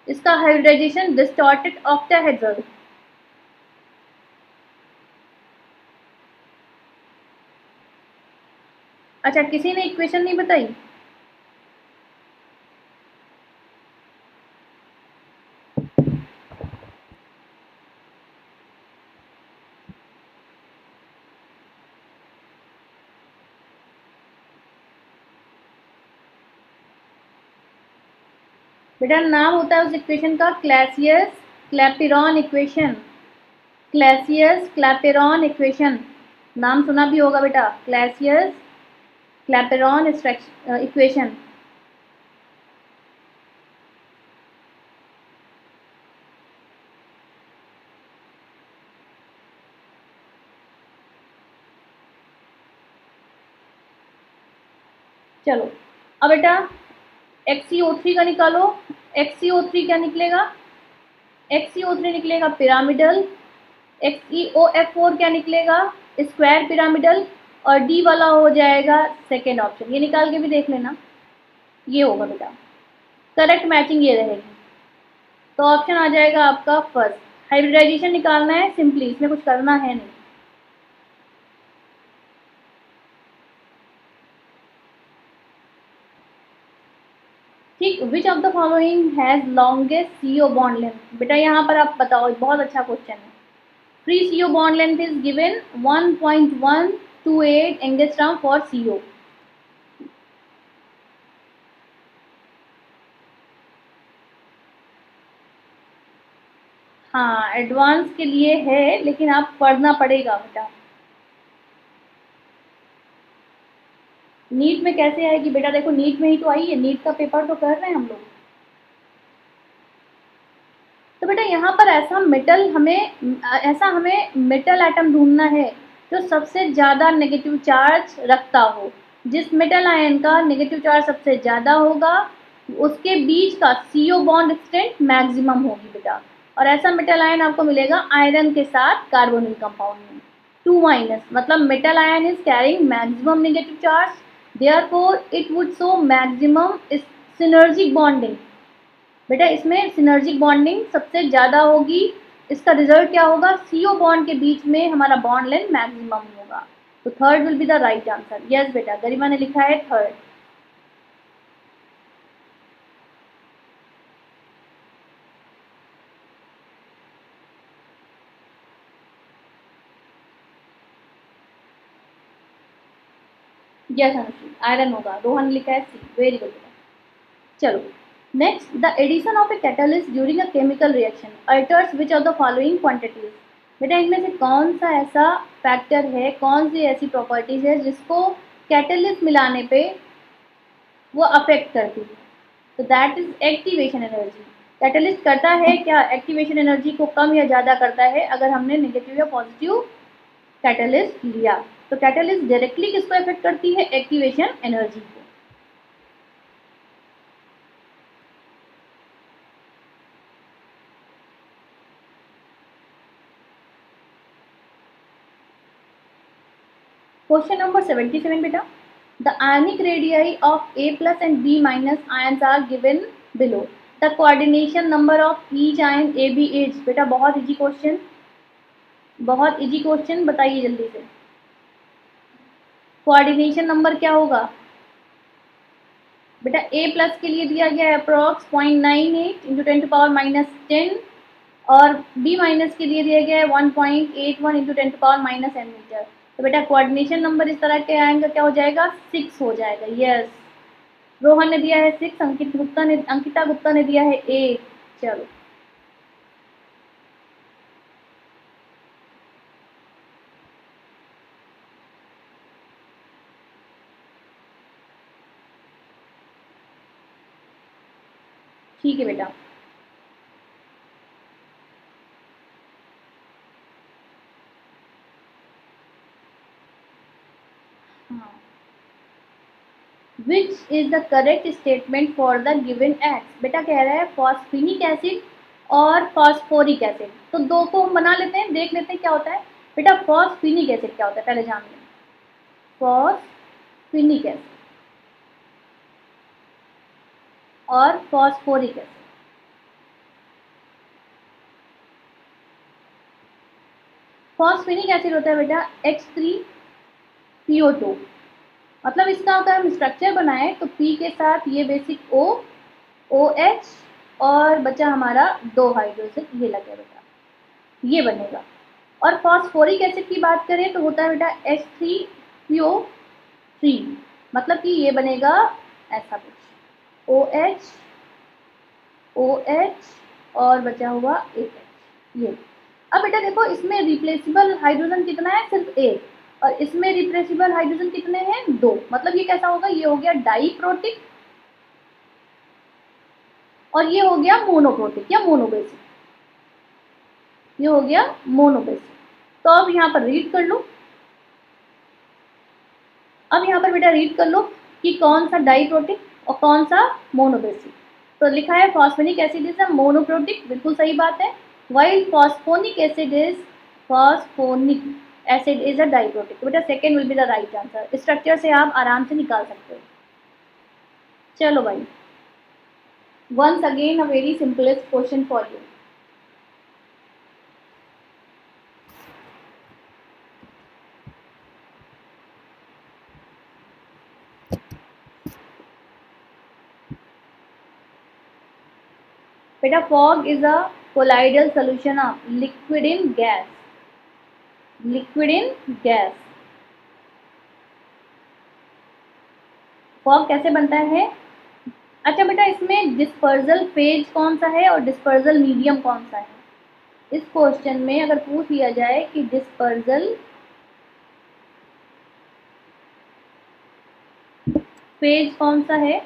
इसका हाइब्रिडाइजेशन डिस्टॉर्टेड ऑक्टाहेड्रल। अच्छा, किसी ने इक्वेशन नहीं बताई? बेटा नाम होता है उस इक्वेशन का Clausius Clapeyron equation. Clausius Clapeyron equation, नाम सुना भी होगा बेटा, क्लासियस क्लैपेरॉन इक्वेशन। चलो अब बेटा XeO3 का निकालो। XeO3 क्या निकलेगा? XeO3 निकलेगा पिरामिडल। XeOF4 क्या निकलेगा? Square pyramidal. और डी वाला हो जाएगा सेकेंड ऑप्शन, ये निकाल के भी देख लेना, ये होगा बेटा करेक्ट मैचिंग, ये रहेगी। तो ऑप्शन आ जाएगा आपका फर्स्ट। हाइब्रिडाइजेशन निकालना है सिंपली, इसमें कुछ करना है नहीं। ठीक, विच of the following has longest CO bond length? बेटा यहाँ पर आप बताओ, बहुत अच्छा क्वेश्चन है। Free CO bond length is given 1.128 angstrom for CO। हाँ एडवांस के लिए है, लेकिन आप पढ़ना पड़ेगा बेटा। नीट में कैसे आएगी बेटा? देखो नीट में ही तो आई है, नीट का पेपर तो कर रहे हैं हम लोग। तो बेटा यहाँ पर ऐसा हमें मेटल एटम ढूंढना है जो सबसे ज़्यादा नेगेटिव चार्ज रखता हो। जिस मेटल आयन का नेगेटिव चार्ज सबसे ज़्यादा होगा उसके बीच का CO बॉन्ड स्ट्रेंथ मैक्सिमम होगी बेटा। और ऐसा मेटल आयन आपको मिलेगा आयरन के साथ कार्बोनिल कंपाउंड में। 2 माइनस, मतलब metal ion is carrying maximum negative charge, therefore it would show maximum synergic bonding. बेटा इसमें सिनर्जिक बॉन्डिंग सबसे ज़्यादा होगी, इसका रिजल्ट क्या होगा, CO बॉन्ड के बीच में हमारा बॉन्ड लेंथ मैक्सिमम होगा। तो third will be the right answer. Yes बेटा, गरिमा ने लिखा है थर्ड। यस अनुश्री, आयरन होगा। रोहन लिखा है सी, वेरी गुड। चलो next, the addition of a catalyst during a chemical reaction alters which of the following quantities. बेटा इनमें से कौन सा ऐसा फैक्टर है, कौन सी ऐसी प्रॉपर्टीज है जिसको कैटलिस्ट मिलाने पे वो अफेक्ट करती है। तो that is activation energy. Catalyst करता है क्या, एक्टिवेशन एनर्जी को कम या ज़्यादा करता है अगर हमने नेगेटिव या पॉजिटिव कैटलिस्ट लिया। तो कैटलिस्ट डायरेक्टली किसको अफेक्ट करती है, एक्टिवेशन एनर्जी को। क्वेश्चन नंबर 77 बेटा, the ionic radii of A plus and B minus ions are given below. The coordination number of each ion AB is। बेटा बहुत इजी क्वेश्चन, बहुत इजी क्वेश्चन, बताइए जल्दी से। कोऑर्डिनेशन नंबर क्या होगा बेटा, A प्लस के लिए दिया गया है अप्रॉक्स 0.98 इंटू 10⁻⁻10 और B माइनस के लिए दिया गया है 1.81 इंटू 10⁻⁻n मीटर। तो बेटा कोऑर्डिनेशन नंबर इस तरह के आएंगे, क्या हो जाएगा, 6 हो जाएगा। यस, रोहन ने दिया है 6, अंकिता गुप्ता ने दिया है 8। चलो ठीक है बेटा। Which is the correct statement for the given x. बेटा कह रहा है फॉस्फेनिक एसिड और फॉस्फोरिक एसिड, तो दो को हम बना लेते हैं, देख लेते हैं क्या होता है। बेटा फॉस्फेनिक एसिड क्या होता है पहले जान लें। फॉस्फेनिक एसिड और फॉस्फोरिक एसिड। फॉस्फेनिक एसिड होता है बेटा H3PO2, मतलब इसका अगर हम स्ट्रक्चर बनाए तो P के साथ ये बेसिक O, OH और बचा हमारा 2 हाइड्रोजन, ये लगे बेटा, ये बनेगा। और फॉस्फोरिक एसिड की बात करें तो होता है बेटा H3PO3, मतलब कि ये बनेगा ऐसा कुछ, OH OH और बचा हुआ एक H, ये। अब बेटा देखो इसमें रिप्लेसेबल हाइड्रोजन कितना है, सिर्फ एक, और इसमें रिप्लेसेबल हाइड्रोजन कितने हैं, 2, मतलब ये कैसा होगा, ये हो गया डाइप्रोटिक और ये हो गया मोनोप्रोटिक या मोनोबेसिक, ये हो गया मोनोबेसिक। तो अब यहाँ पर रीड कर लो, अब यहाँ पर बेटा रीड कर लो कि कौन सा डाइप्रोटिक और कौन सा मोनोबेसिक। तो लिखा है फॉस्फेनिक एसिड इज अ मोनोप्रोटिक, बिल्कुल सही बात है, while phosphonic acid is a diprotic। बेटा second will be the right answer, structure से आप आराम से निकाल सकते हो। चलो भाई, once again a very simplest question for you। बेटा fog is a colloidal solution of liquid in gas, liquid in gas. Fog कैसे बनता है, अच्छा बेटा इसमें डिस्पर्जल फेज कौन सा है और डिस्पर्जल मीडियम कौन सा है। इस क्वेश्चन में अगर पूछ लिया जाए कि डिस्पर्जल फेज कौन सा है,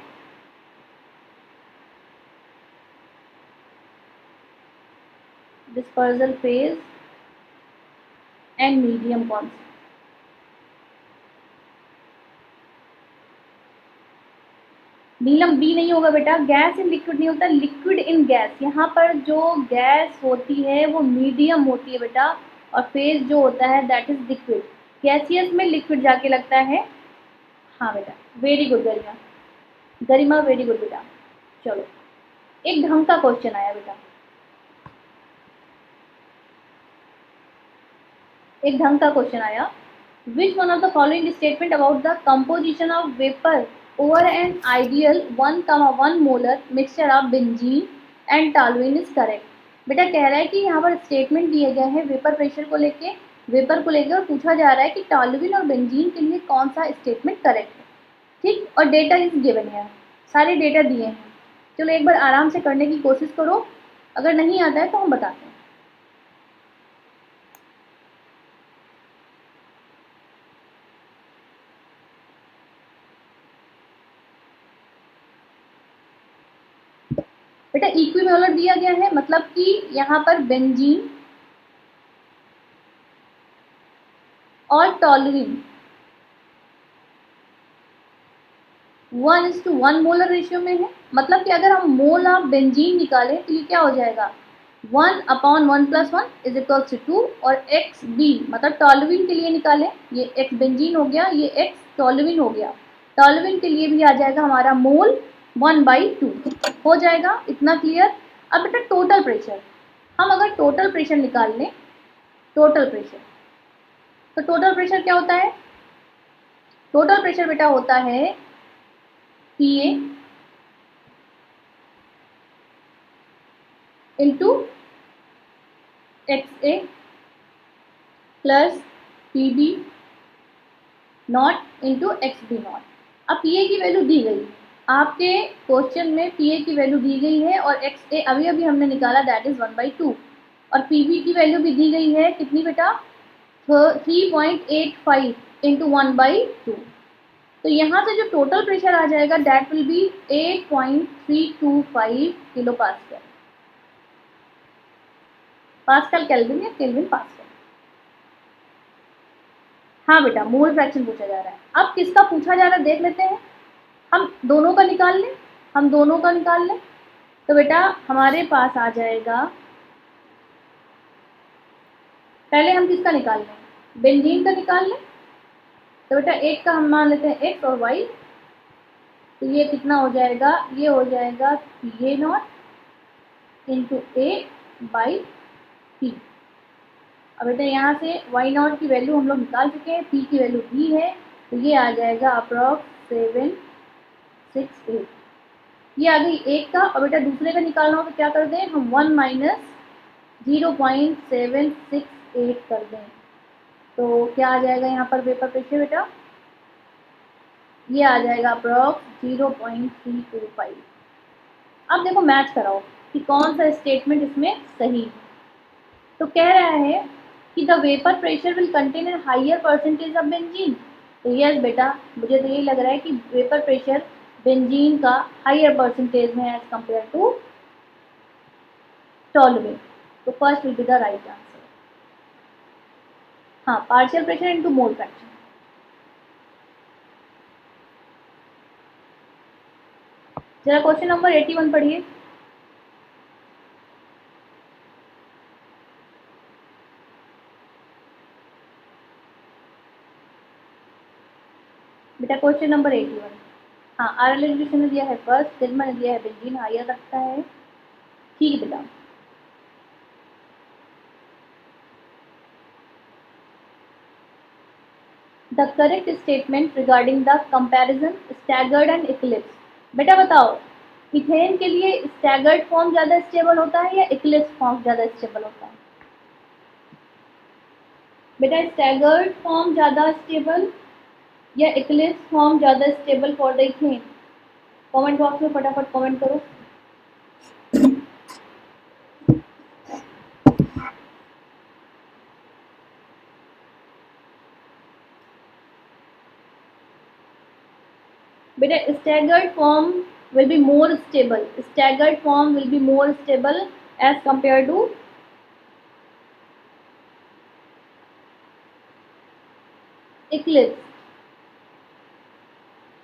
डिस्पर्जल फेज एंड मीडियम कौन सा। नीलम बी नहीं होगा बेटा, गैस इन लिक्विड नहीं होता, लिक्विड इन गैस। यहाँ पर जो गैस होती है वो मीडियम होती है बेटा, और फेज जो होता है दैट इज लिक्विड। गैसियस में लिक्विड जाके लगता है। हाँ बेटा, वेरी गुड गरिमा, गरिमा वेरी गुड बेटा। चलो एक ढंग का क्वेश्चन आया बेटा, एक ढंग का क्वेश्चन आया। विच one of the following statement about the composition of vapour over an ideal 1,1 molar mixture of benzene and toluene is correct. बेटा कह रहा है कि यहाँ पर स्टेटमेंट दिए गए हैं वेपर प्रेशर को लेके, वेपर को लेके, और पूछा जा रहा है कि टॉलुइन और बेंजीन के लिए कौन सा स्टेटमेंट करेक्ट है। ठीक, और डेटा इज गिवन है, सारे डेटा दिए हैं। चलो एक बार आराम से करने की कोशिश करो, अगर नहीं आता है तो हम बताते हैं। बेटा इक्विमोलर दिया गया है, मतलब कि यहाँ पर बेंजीन और टॉलुइन 1:1 मोलर रेशियो में है। मतलब कि अगर हम मोल ऑफ बेंजीन निकालें तो ये क्या हो जाएगा, 1/1 + 1 = 2, और एक्स बी मतलब टॉलुइन के लिए निकालें, ये एक्स बेंजीन हो गया, ये एक्स टॉलुइन हो गया। टॉलुइन के लिए भी आ जाएगा हमारा मोल 1/2 हो जाएगा। इतना क्लियर। अब बेटा टोटल प्रेशर, हम अगर टोटल प्रेशर निकाल लें, टोटल प्रेशर, तो टोटल प्रेशर क्या होता है, टोटल प्रेशर बेटा होता है PA into XA plus PB not into XB not. अब PA की वैल्यू दी गई, आपके क्वेश्चन में PA की वैल्यू दी गई है, और XA अभी अभी हमने निकाला दैट इज 1/2, और PB की वैल्यू भी दी गई है, कितनी बेटा, 3.85 इंटू 1/2। तो यहाँ से जो टोटल प्रेशर आ जाएगा that will be 8.325 kilo pascal. Pascal kelvin या केल्विन पास्कल। हाँ बेटा मोल फ्रैक्शन पूछा जा रहा है। अब किसका पूछा जा रहा है देख लेते हैं, हम दोनों का निकाल लें, हम दोनों का निकाल लें। तो बेटा हमारे पास आ जाएगा, पहले हम किसका निकाल लें, बेंजीन का निकाल लें। तो बेटा एक का हम मान लेते हैं x और y, तो ये कितना हो जाएगा, ये हो जाएगा PA नॉट इंटू A/P। अब बेटा यहाँ से y नॉट की वैल्यू हम लोग निकाल चुके हैं, P की वैल्यू दी है, तो ये आ जाएगा अप्रॉक्स 768। ये आ गई एक का। और बेटा दूसरे का निकालना हो तो क्या कर दें हम, 1 - 0.768 कर दें, तो क्या आ जाएगा यहाँ पर वेपर प्रेशर बेटा, ये आ जाएगा अप्रॉक्स 0.325। अब देखो मैच कराओ कि कौन सा स्टेटमेंट इसमें सही है। तो कह रहा है कि the vapour pressure will contain an higher percentage of benzene. तो यस बेटा मुझे तो यही लग रहा है कि वेपर प्रेशर बेंजीन का हायर परसेंटेज में एज कंपेयर टू टॉलुइन। तो first will be the right answer. हाँ, partial pressure into mole fraction. जरा क्वेश्चन नंबर 81 पढ़िए। बेटा क्वेश्चन नंबर 81, हाँ आर एल ने दिया है फर्स्ट, सिग्मा ने दिया है बेंजीन हायर रखता है। ठीक है बेटा, the correct statement regarding the comparison staggered and Eclipse. बेटा बताओ इथेन के लिए स्टैगर्ड फॉर्म ज़्यादा स्टेबल होता है या इक्लिप्स फॉर्म ज़्यादा स्टेबल होता है। बेटा स्टैगर्ड फॉर्म ज़्यादा स्टेबल या इक्लिप्स फॉर्म ज़्यादा stable for the ethane. Comment box में फटाफट कमेंट करो। बेटा staggered form will be more stable, staggered form will be more stable as compared to eclipse।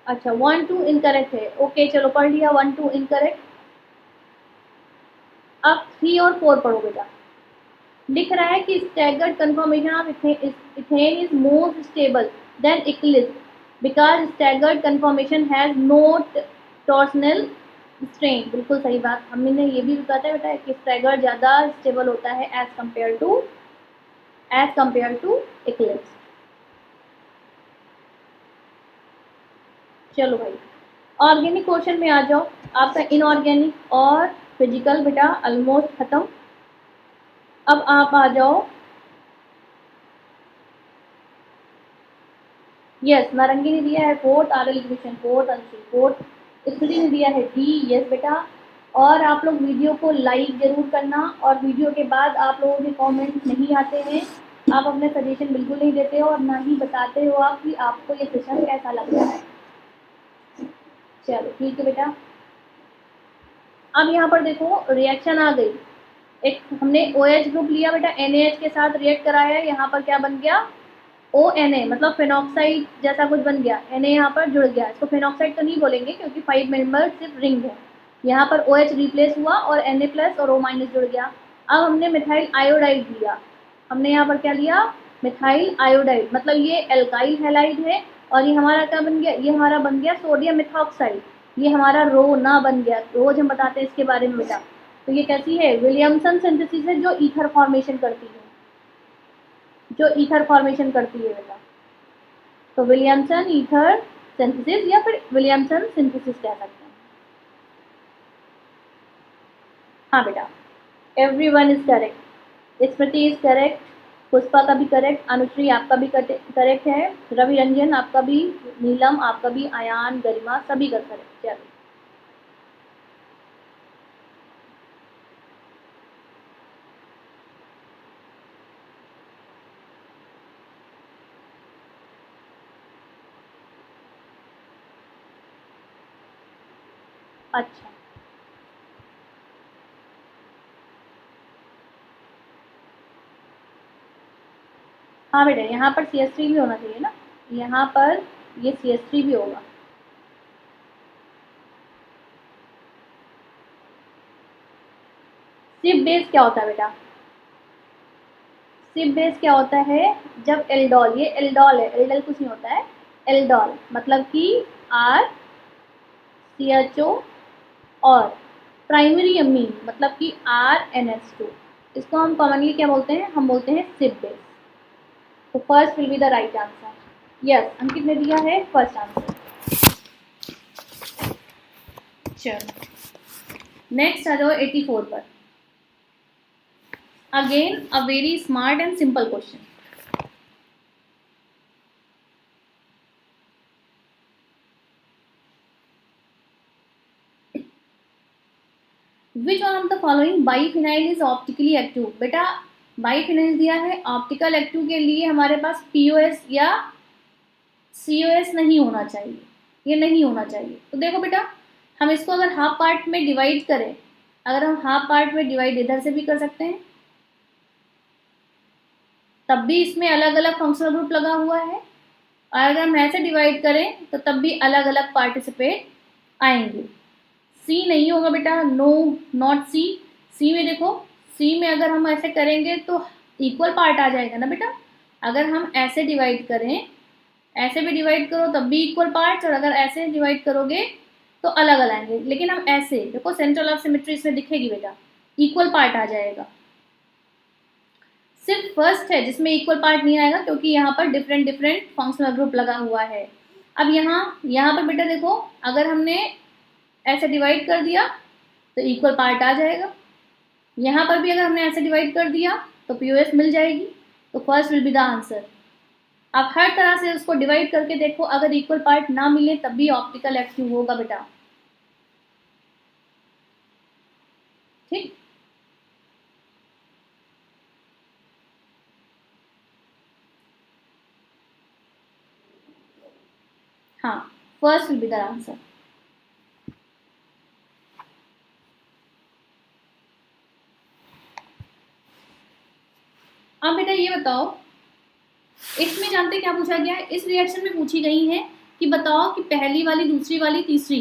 अच्छा 1 2 इनकरेक्ट है, ओके चलो पढ़ लिया 1 2 इनकरेक्ट। अब 3 और 4 पढ़ो बेटा। लिख रहा है कि staggered conformation of ethane is more stable than eclipse because staggered conformation has no torsional strain. बिल्कुल सही बात, हमने ये भी बताया बेटा कि स्टैगर्ड ज़्यादा स्टेबल होता है एज कंपेयर टू इक्लिस। चलो भाई ऑर्गेनिक क्वेश्चन में आ जाओ। आपका इनऑर्गेनिक और फिजिकल बेटा ऑलमोस्ट खत्म। अब आप आ जाओ, यस नारंगी ने दिया है fourth, RL division fourth, Anshu fourth, Smriti ने दिया है डी, यस बेटा। और आप लोग वीडियो को लाइक जरूर करना, और वीडियो के बाद आप लोगों के कमेंट नहीं आते हैं, आप अपने सजेशन बिल्कुल नहीं देते हो और ना ही बताते हो आप कि आपको ये सेशन कैसा लग रहा है। चलो ठीक है बेटा। अब यहाँ पर देखो रिएक्शन आ गई, एक हमने OH ग्रुप लिया बेटा, NaH के साथ रिएक्ट कराया, यहाँ पर क्या बन गया ONA, मतलब फेनॉक्साइड जैसा कुछ बन गया, Na यहाँ पर जुड़ गया। इसको फेनॉक्साइड तो नहीं बोलेंगे क्योंकि 5 मेंबर सिर्फ रिंग है। यहाँ पर OH रिप्लेस हुआ और Na+ और O- जुड़ गया। अब हमने मिथाइल आयोडाइड लिया, हमने यहाँ पर क्या लिया मिथाइल आयोडाइड, मतलब ये एल्काइल हैलाइड है, और ये हमारा क्या बन गया, ये हमारा बन गया सोडियम मिथॉक्साइड, ये हमारा रो ना बन गया, रोज हम बताते हैं इसके बारे में बेटा। तो ये कैसी है विलियमसन सिंथेसिस है, जो ईथर फॉर्मेशन करती है, जो ईथर फॉर्मेशन करती है बेटा। तो विलियमसन ईथर सिंथेसिस या फिर विलियमसन सिंथेसिस कह सकते हैं। हाँ बेटा everyone is correct, Smriti is correct, Pushpa का भी करेक्ट, अनुश्री आपका भी करेक्ट है, रवि रंजन आपका भी, नीलम आपका भी, आयान, गरिमा सभी का करेक्ट। चलो अच्छा हाँ बेटा यहाँ पर CH3 भी होना चाहिए ना, यहाँ पर ये CH3 भी होगा। सिप बेस क्या होता है बेटा, सिप बेस क्या होता है, जब एल्डोल, ये एल्डोल है, एल्डल कुछ नहीं होता है, एल्डोल मतलब कि RCHO और प्राइमरी अमीन मतलब कि RNH2, इसको हम कॉमनली क्या बोलते हैं, हम बोलते हैं सिप बेस। तो first will be the right answer. Yes Ankit ने दिया है फर्स्ट आंसर। चलो नेक्स्ट आ जाओ 84 पर। Again a very smart and simple question. Which one of the following biphenyl is optically active. बेटा बाइफिनाइल दिया है, ऑप्टिकल एक्टिव के लिए हमारे पास POS या COS नहीं होना चाहिए, ये नहीं होना चाहिए। तो देखो बेटा हम इसको अगर हाफ पार्ट में डिवाइड करें, अगर हम हाफ पार्ट में डिवाइड इधर से भी कर सकते हैं, तब भी इसमें अलग अलग फंक्शनल ग्रुप लगा हुआ है, और अगर हम ऐसे डिवाइड करें तो तब भी अलग अलग पार्टिसिपेट आएंगे। सी नहीं होगा बेटा, नो नॉट सी। सी में देखो, सी में अगर हम ऐसे करेंगे तो इक्वल पार्ट आ जाएगा ना बेटा, अगर हम ऐसे डिवाइड करें, ऐसे भी डिवाइड करो तब भी इक्वल पार्ट्स, और अगर ऐसे डिवाइड करोगे तो अलग अलग आएंगे। लेकिन हम ऐसे देखो, सेंट्रल ऑफ सिमेट्री इसमें दिखेगी बेटा, इक्वल पार्ट आ जाएगा। सिर्फ फर्स्ट है जिसमें इक्वल पार्ट नहीं आएगा क्योंकि यहाँ पर डिफरेंट डिफरेंट फंक्शनल ग्रुप लगा हुआ है। अब यहाँ पर बेटा देखो, अगर हमने ऐसे डिवाइड कर दिया तो इक्वल पार्ट आ जाएगा, यहाँ पर भी अगर हमने ऐसे डिवाइड कर दिया तो POS मिल जाएगी। तो first will be the answer. आप हर तरह से उसको डिवाइड करके देखो, अगर इक्वल पार्ट ना मिले तब भी ऑप्टिकल एक्टिव होगा बेटा, ठीक। हाँ first will be the answer. अब बेटा ये बताओ, इसमें जानते क्या पूछा गया है, इस रिएक्शन में पूछी गई है कि बताओ कि पहली वाली, दूसरी वाली, तीसरी,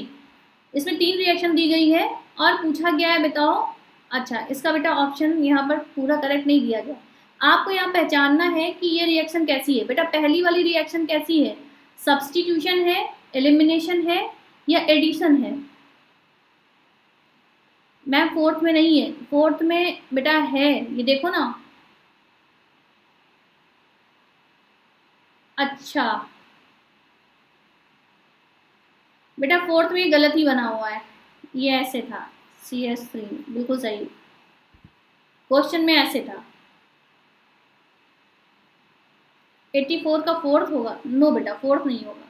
इसमें 3 रिएक्शन दी गई है और पूछा गया है बताओ अच्छा, इसका बेटा ऑप्शन यहाँ पर पूरा करेक्ट नहीं दिया गया। आपको यहाँ पहचानना है कि ये रिएक्शन कैसी है। बेटा पहली वाली रिएक्शन कैसी है, सब्स्टिट्यूशन है, एलिमिनेशन है या एडिशन है। मैम फोर्थ में नहीं है, फोर्थ में बेटा है, ये देखो ना। अच्छा बेटा फोर्थ में गलत ही बना हुआ है, ये ऐसे था CS3, बिल्कुल सही, क्वेश्चन में ऐसे था। 84 का फोर्थ होगा? नो बेटा फोर्थ नहीं होगा,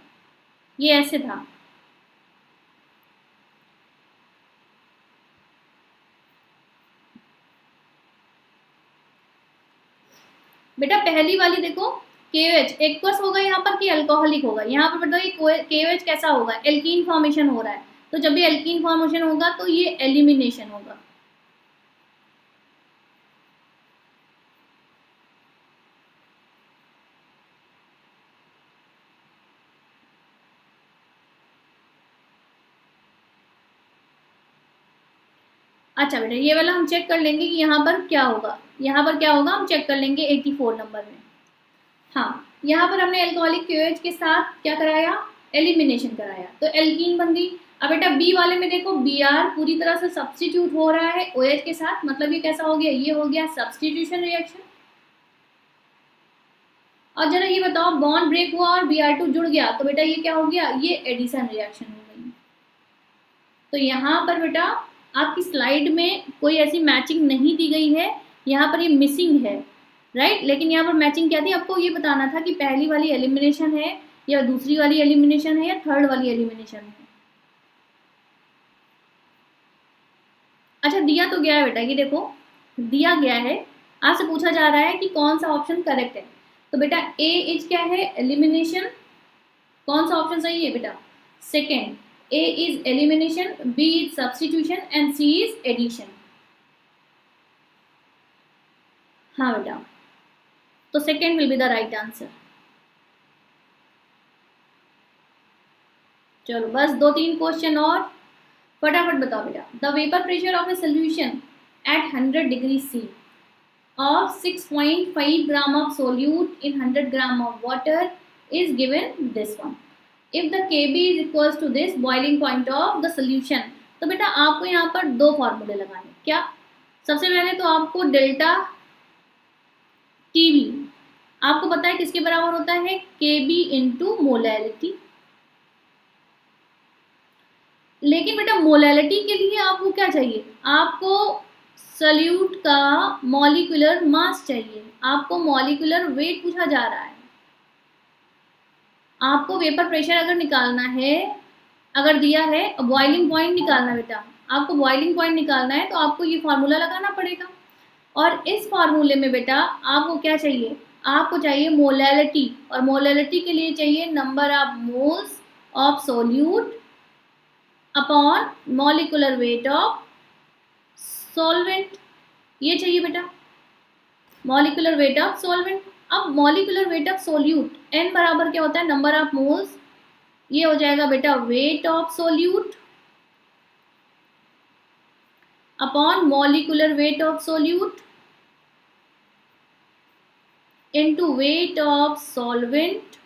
ये ऐसे था। बेटा पहली वाली देखो, KOH एक्वस होगा यहाँ पर कि अल्कोहलिक होगा। यहाँ पर बताओ KOH कैसा होगा, एल्कीन फॉर्मेशन हो रहा है, तो जब भी एल्कीन फॉर्मेशन होगा तो ये एलिमिनेशन होगा। अच्छा बेटा ये वाला हम चेक कर लेंगे कि यहाँ पर क्या होगा, यहाँ पर क्या होगा हम चेक कर लेंगे 84 नंबर में। हाँ यहाँ पर हमने एल्कोहलिक KOH के साथ क्या कराया, एलिमिनेशन कराया, तो एल्कीन बन गई। अब बेटा बी वाले में देखो Br पूरी तरह से सब्स्टिट्यूट हो रहा है OH के साथ, मतलब ये कैसा हो गया, ये हो गया सब्स्टिट्यूशन रिएक्शन। और जरा ये बताओ बॉन्ड ब्रेक हुआ और Br2 जुड़ गया, तो बेटा ये क्या हो गया, ये एडिशन रिएक्शन हो गई। तो यहाँ पर बेटा आपकी स्लाइड में कोई ऐसी मैचिंग नहीं दी गई है, यहाँ पर ये मिसिंग है, राइट। लेकिन यहाँ पर मैचिंग क्या थी, आपको ये बताना था कि पहली वाली एलिमिनेशन है या दूसरी वाली एलिमिनेशन है या थर्ड वाली एलिमिनेशन है। अच्छा दिया तो गया है बेटा, ये देखो दिया गया है, आपसे पूछा जा रहा है कि कौन सा ऑप्शन करेक्ट है। तो बेटा A इज क्या है, एलिमिनेशन, कौन सा ऑप्शन सही है बेटा, second. A is elimination, B is substitution and C is addition। हाँ बेटा, तो second will be the right answer. चलो बस 2-3 क्वेश्चन और फटाफट बताओ बेटा। The vapour pressure of a solution at 100 degree C of 6.5 gram of solute in 100 gram of water is given this one। If the Kb is equals to this boiling point of the solution। तो बेटा आपको यहाँ पर दो फॉर्मूले लगाने, क्या, सबसे पहले तो आपको डेल्टा Tb आपको पता है किसके बराबर होता है, Kb इंटू मोलैलिटी। लेकिन बेटा मोलैलिटी के लिए आपको क्या चाहिए, आपको सल्यूट का मॉलिक्यूलर मास चाहिए, आपको मॉलिक्यूलर वेट पूछा जा रहा है। आपको वेपर प्रेशर अगर निकालना है, अगर दिया है बॉइलिंग पॉइंट निकालना बेटा, आपको बॉइलिंग पॉइंट निकालना है तो आपको ये फार्मूला लगाना पड़ेगा। और इस फार्मूले में बेटा आपको क्या चाहिए, आपको चाहिए मोलैलिटी, और मोलैलिटी के लिए चाहिए number of moles of solute upon molecular weight of solvent, ये चाहिए बेटा मॉलिक्यूलर वेट ऑफ सॉल्वेंट। अब molecular weight of solute n बराबर क्या होता है, नंबर ऑफ मोल्स, ये हो जाएगा बेटा weight of solute upon molecular weight of solute into weight of solvent,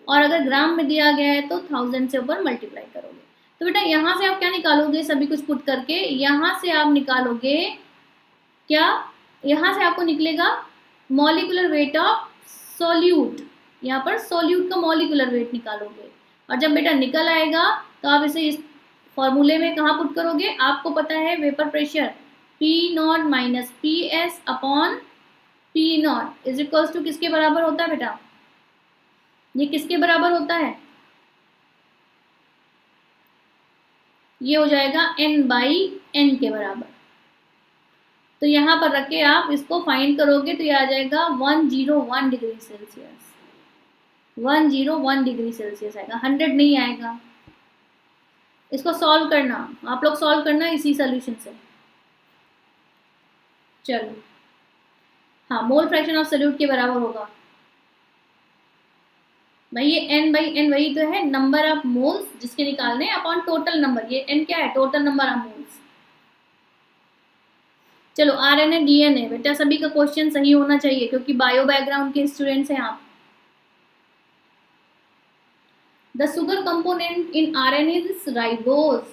और अगर ग्राम में दिया गया है तो 1000 से ऊपर मल्टीप्लाई करोगे। तो बेटा यहाँ से आप क्या निकालोगे, सभी कुछ पुट करके यहाँ से आप निकालोगे क्या, यहाँ से आपको निकलेगा मॉलिक्यूलर वेट ऑफ सोल्यूट, यहाँ पर सोल्यूट का मॉलिक्यूलर वेट निकालोगे। और जब बेटा निकल आएगा तो आप इसे इस फॉर्मूले में कहाँ पुट करोगे, आपको पता है vapour pressure P0 minus PS upon P0 is equals to किसके बराबर होता है बेटा, ये किसके बराबर होता है, ये हो जाएगा N/N के बराबर। तो यहाँ पर रख के आप इसको फाइंड करोगे तो ये आ जाएगा 101 डिग्री सेल्सियस, 101 डिग्री सेल्सियस आएगा, 100 नहीं आएगा। इसको सॉल्व करना, आप लोग सॉल्व करना इसी सोल्यूशन से। चलो हाँ, मोल फ्रैक्शन ऑफ सोल्यूट के बराबर होगा भाई ये n बाई n वही तो है, नंबर ऑफ मोल्स जिसके निकालने अपॉन टोटल नंबर, ये n क्या है, टोटल नंबर ऑफ मोल्स। चलो RNA DNA बेटा सभी का क्वेश्चन सही होना चाहिए क्योंकि बायो बैकग्राउंड के स्टूडेंट्स हैं आप। The sugar component in RNA is ribose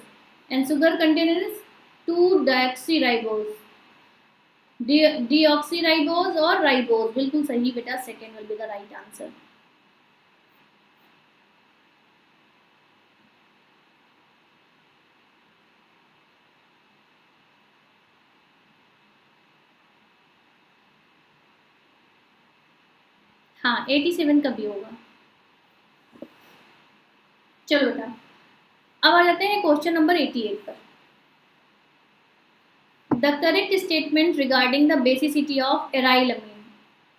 and sugar container is 2-deoxyribose, deoxyribose और ribose, बिल्कुल सही बेटा, second will be the right answer। हाँ 87 का भी होगा। चलो बेटा अब आ जाते हैं क्वेश्चन नंबर 88 पर। The correct statement regarding the basicity of arylamine.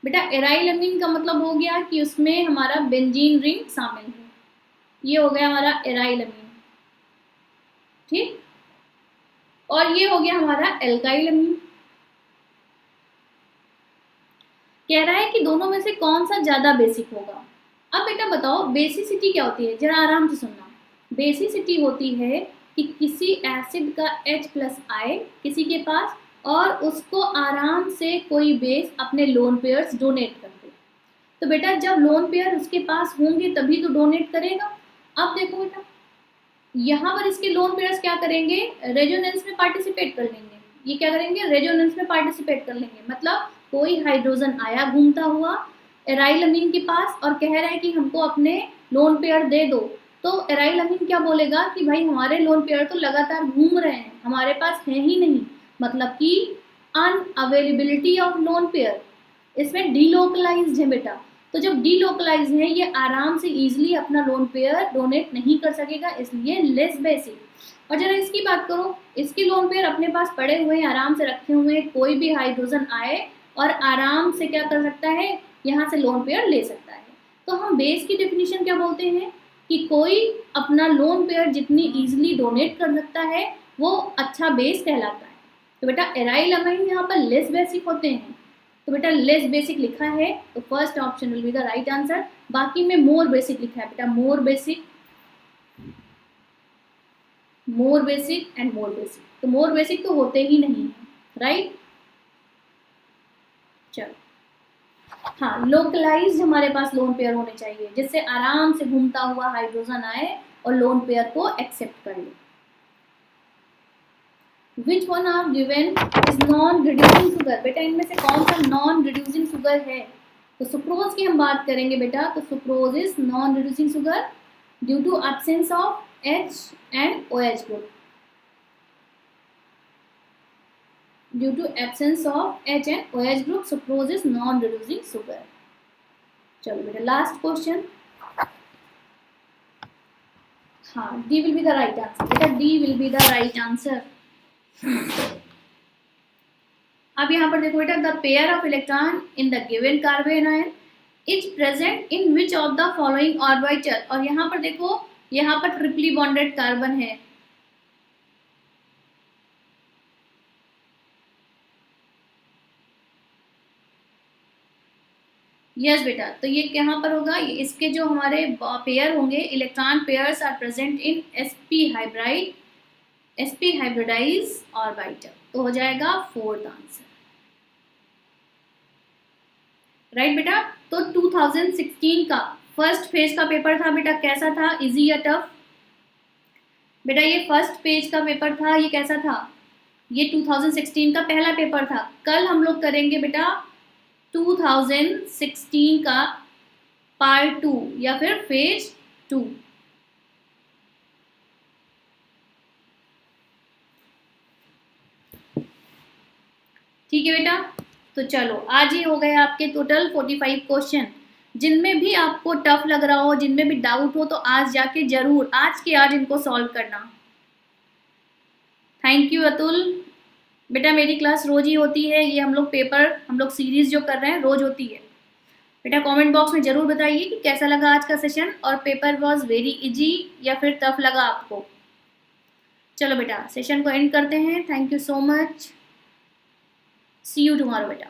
बेटा एराइलमीन का मतलब हो गया कि उसमें हमारा बेंजीन रिंग शामिल है, ये हो गया हमारा एराइलमीन, ठीक। और ये हो गया हमारा एल्काइलमीन। कह रहा है कि दोनों में से कौन सा ज्यादा बेसिक होगा। अब बेटा बताओ बेसिसिटी क्या होती है, जरा आराम से सुनना। बेसिसिटी होती है कि किसी एसिड का H+ आए किसी के पास और उसको आराम से कोई बेस अपने लोन पेयर्स डोनेट कर दे। तो बेटा जब लोन पेयर उसके पास होंगे तभी तो डोनेट करेगा। अब देखो बेटा यहाँ पर इसके लोन पेयर्स क्या करेंगे, रेजोनेंस में पार्टिसिपेट कर लेंगे। ये क्या करेंगे, रेजोनेंस में पार्टिसिपेट कर लेंगे। मतलब कोई हाइड्रोजन आया घूमता हुआ एराइलमीन के पास और कह रहा है कि हमको अपने लोन पेयर दे दो, तो एराइलमीन क्या बोलेगा कि भाई हमारे लोन पेयर तो लगातार घूम रहे हैं, हमारे पास है ही नहीं, मतलब कि अनअवेलेबिलिटी ऑफ लोन पेयर, इसमें डीलोकलाइज्ड है बेटा। तो जब डीलोकलाइज है ये आराम से इजीली अपना लोन पेयर डोनेट नहीं कर सकेगा, इसलिए लेस बेसिक। और जरा इसकी बात करो, इसके लोन पेयर अपने पास पड़े हुए हैं, आराम से रखे हुए हैं, कोई भी हाइड्रोजन आए और आराम से क्या कर सकता है, यहाँ से लोन पेयर ले सकता है। तो हम बेस की डेफिनेशन क्या बोलते हैं कि कोई अपना लोन पेयर जितनी इजीली डोनेट कर सकता है वो अच्छा बेस कहलाता है। तो बेटा एराइलमाइन यहाँ पर लेस बेसिक होते हैं, तो बेटा लेस बेसिक लिखा है तो first option will be the right answer. बाकी में मोर बेसिक लिखा है बेटा, मोर बेसिक एंड मोर बेसिक, तो मोर बेसिक तो होते ही नहीं है, राइट। चलो हाँ लोकलाइज्ड हमारे पास लोन पेयर होने चाहिए जिससे आराम से घूमता हुआ हाइड्रोजन आए और लोन पेयर को एक्सेप्ट कर ले। Which one are given is non-reducing sugar? बेटा इनमें से कौन सा non-reducing sugar है, तो सुक्रोज की हम बात करेंगे बेटा, तो sucrose is non-reducing sugar due to absence of H and OH group, due to absence of H and OH group sucrose is non-reducing sugar। चलो बेटा लास्ट क्वेश्चन, हाँ D will be the right answer बेटा, D will be the right answer। अब यहाँ पर देखो बेटा, the pair of electron in the given carbon ion is present in which of the following orbital. और यहाँ पर देखो, यहाँ पर ट्रिपली बॉन्डेड कार्बन है, यस बेटा, तो ये कहाँ पर होगा, ये इसके जो हमारे पेयर होंगे, electron pairs are present in sp hybridise orbital, तो हो जाएगा फोर्थ आंसर, राइट बेटा। तो 2016 का फर्स्ट फेज का पेपर था बेटा, कैसा था, इजी या टफ? बेटा ये फर्स्ट पेज का पेपर था, ये कैसा था, ये 2016 का पहला पेपर था। कल हम लोग करेंगे बेटा 2016 का पार्ट 2 या फिर फेज 2। ठीक है बेटा, तो चलो आज ही हो गए आपके टोटल 45 क्वेश्चन। जिनमें भी आपको टफ लग रहा हो, जिनमें भी डाउट हो, तो आज जाके जरूर आज के आज इनको सॉल्व करना। Thank you Atul. बेटा मेरी क्लास रोज ही होती है, ये हम लोग सीरीज जो कर रहे हैं रोज होती है। बेटा कमेंट बॉक्स में जरूर बताइए कि कैसा लगा आज का सेशन, और पेपर वॉज वेरी इजी या फिर टफ लगा आपको। चलो बेटा सेशन को एंड करते हैं। Thank you so much, see you tomorrow बेटा।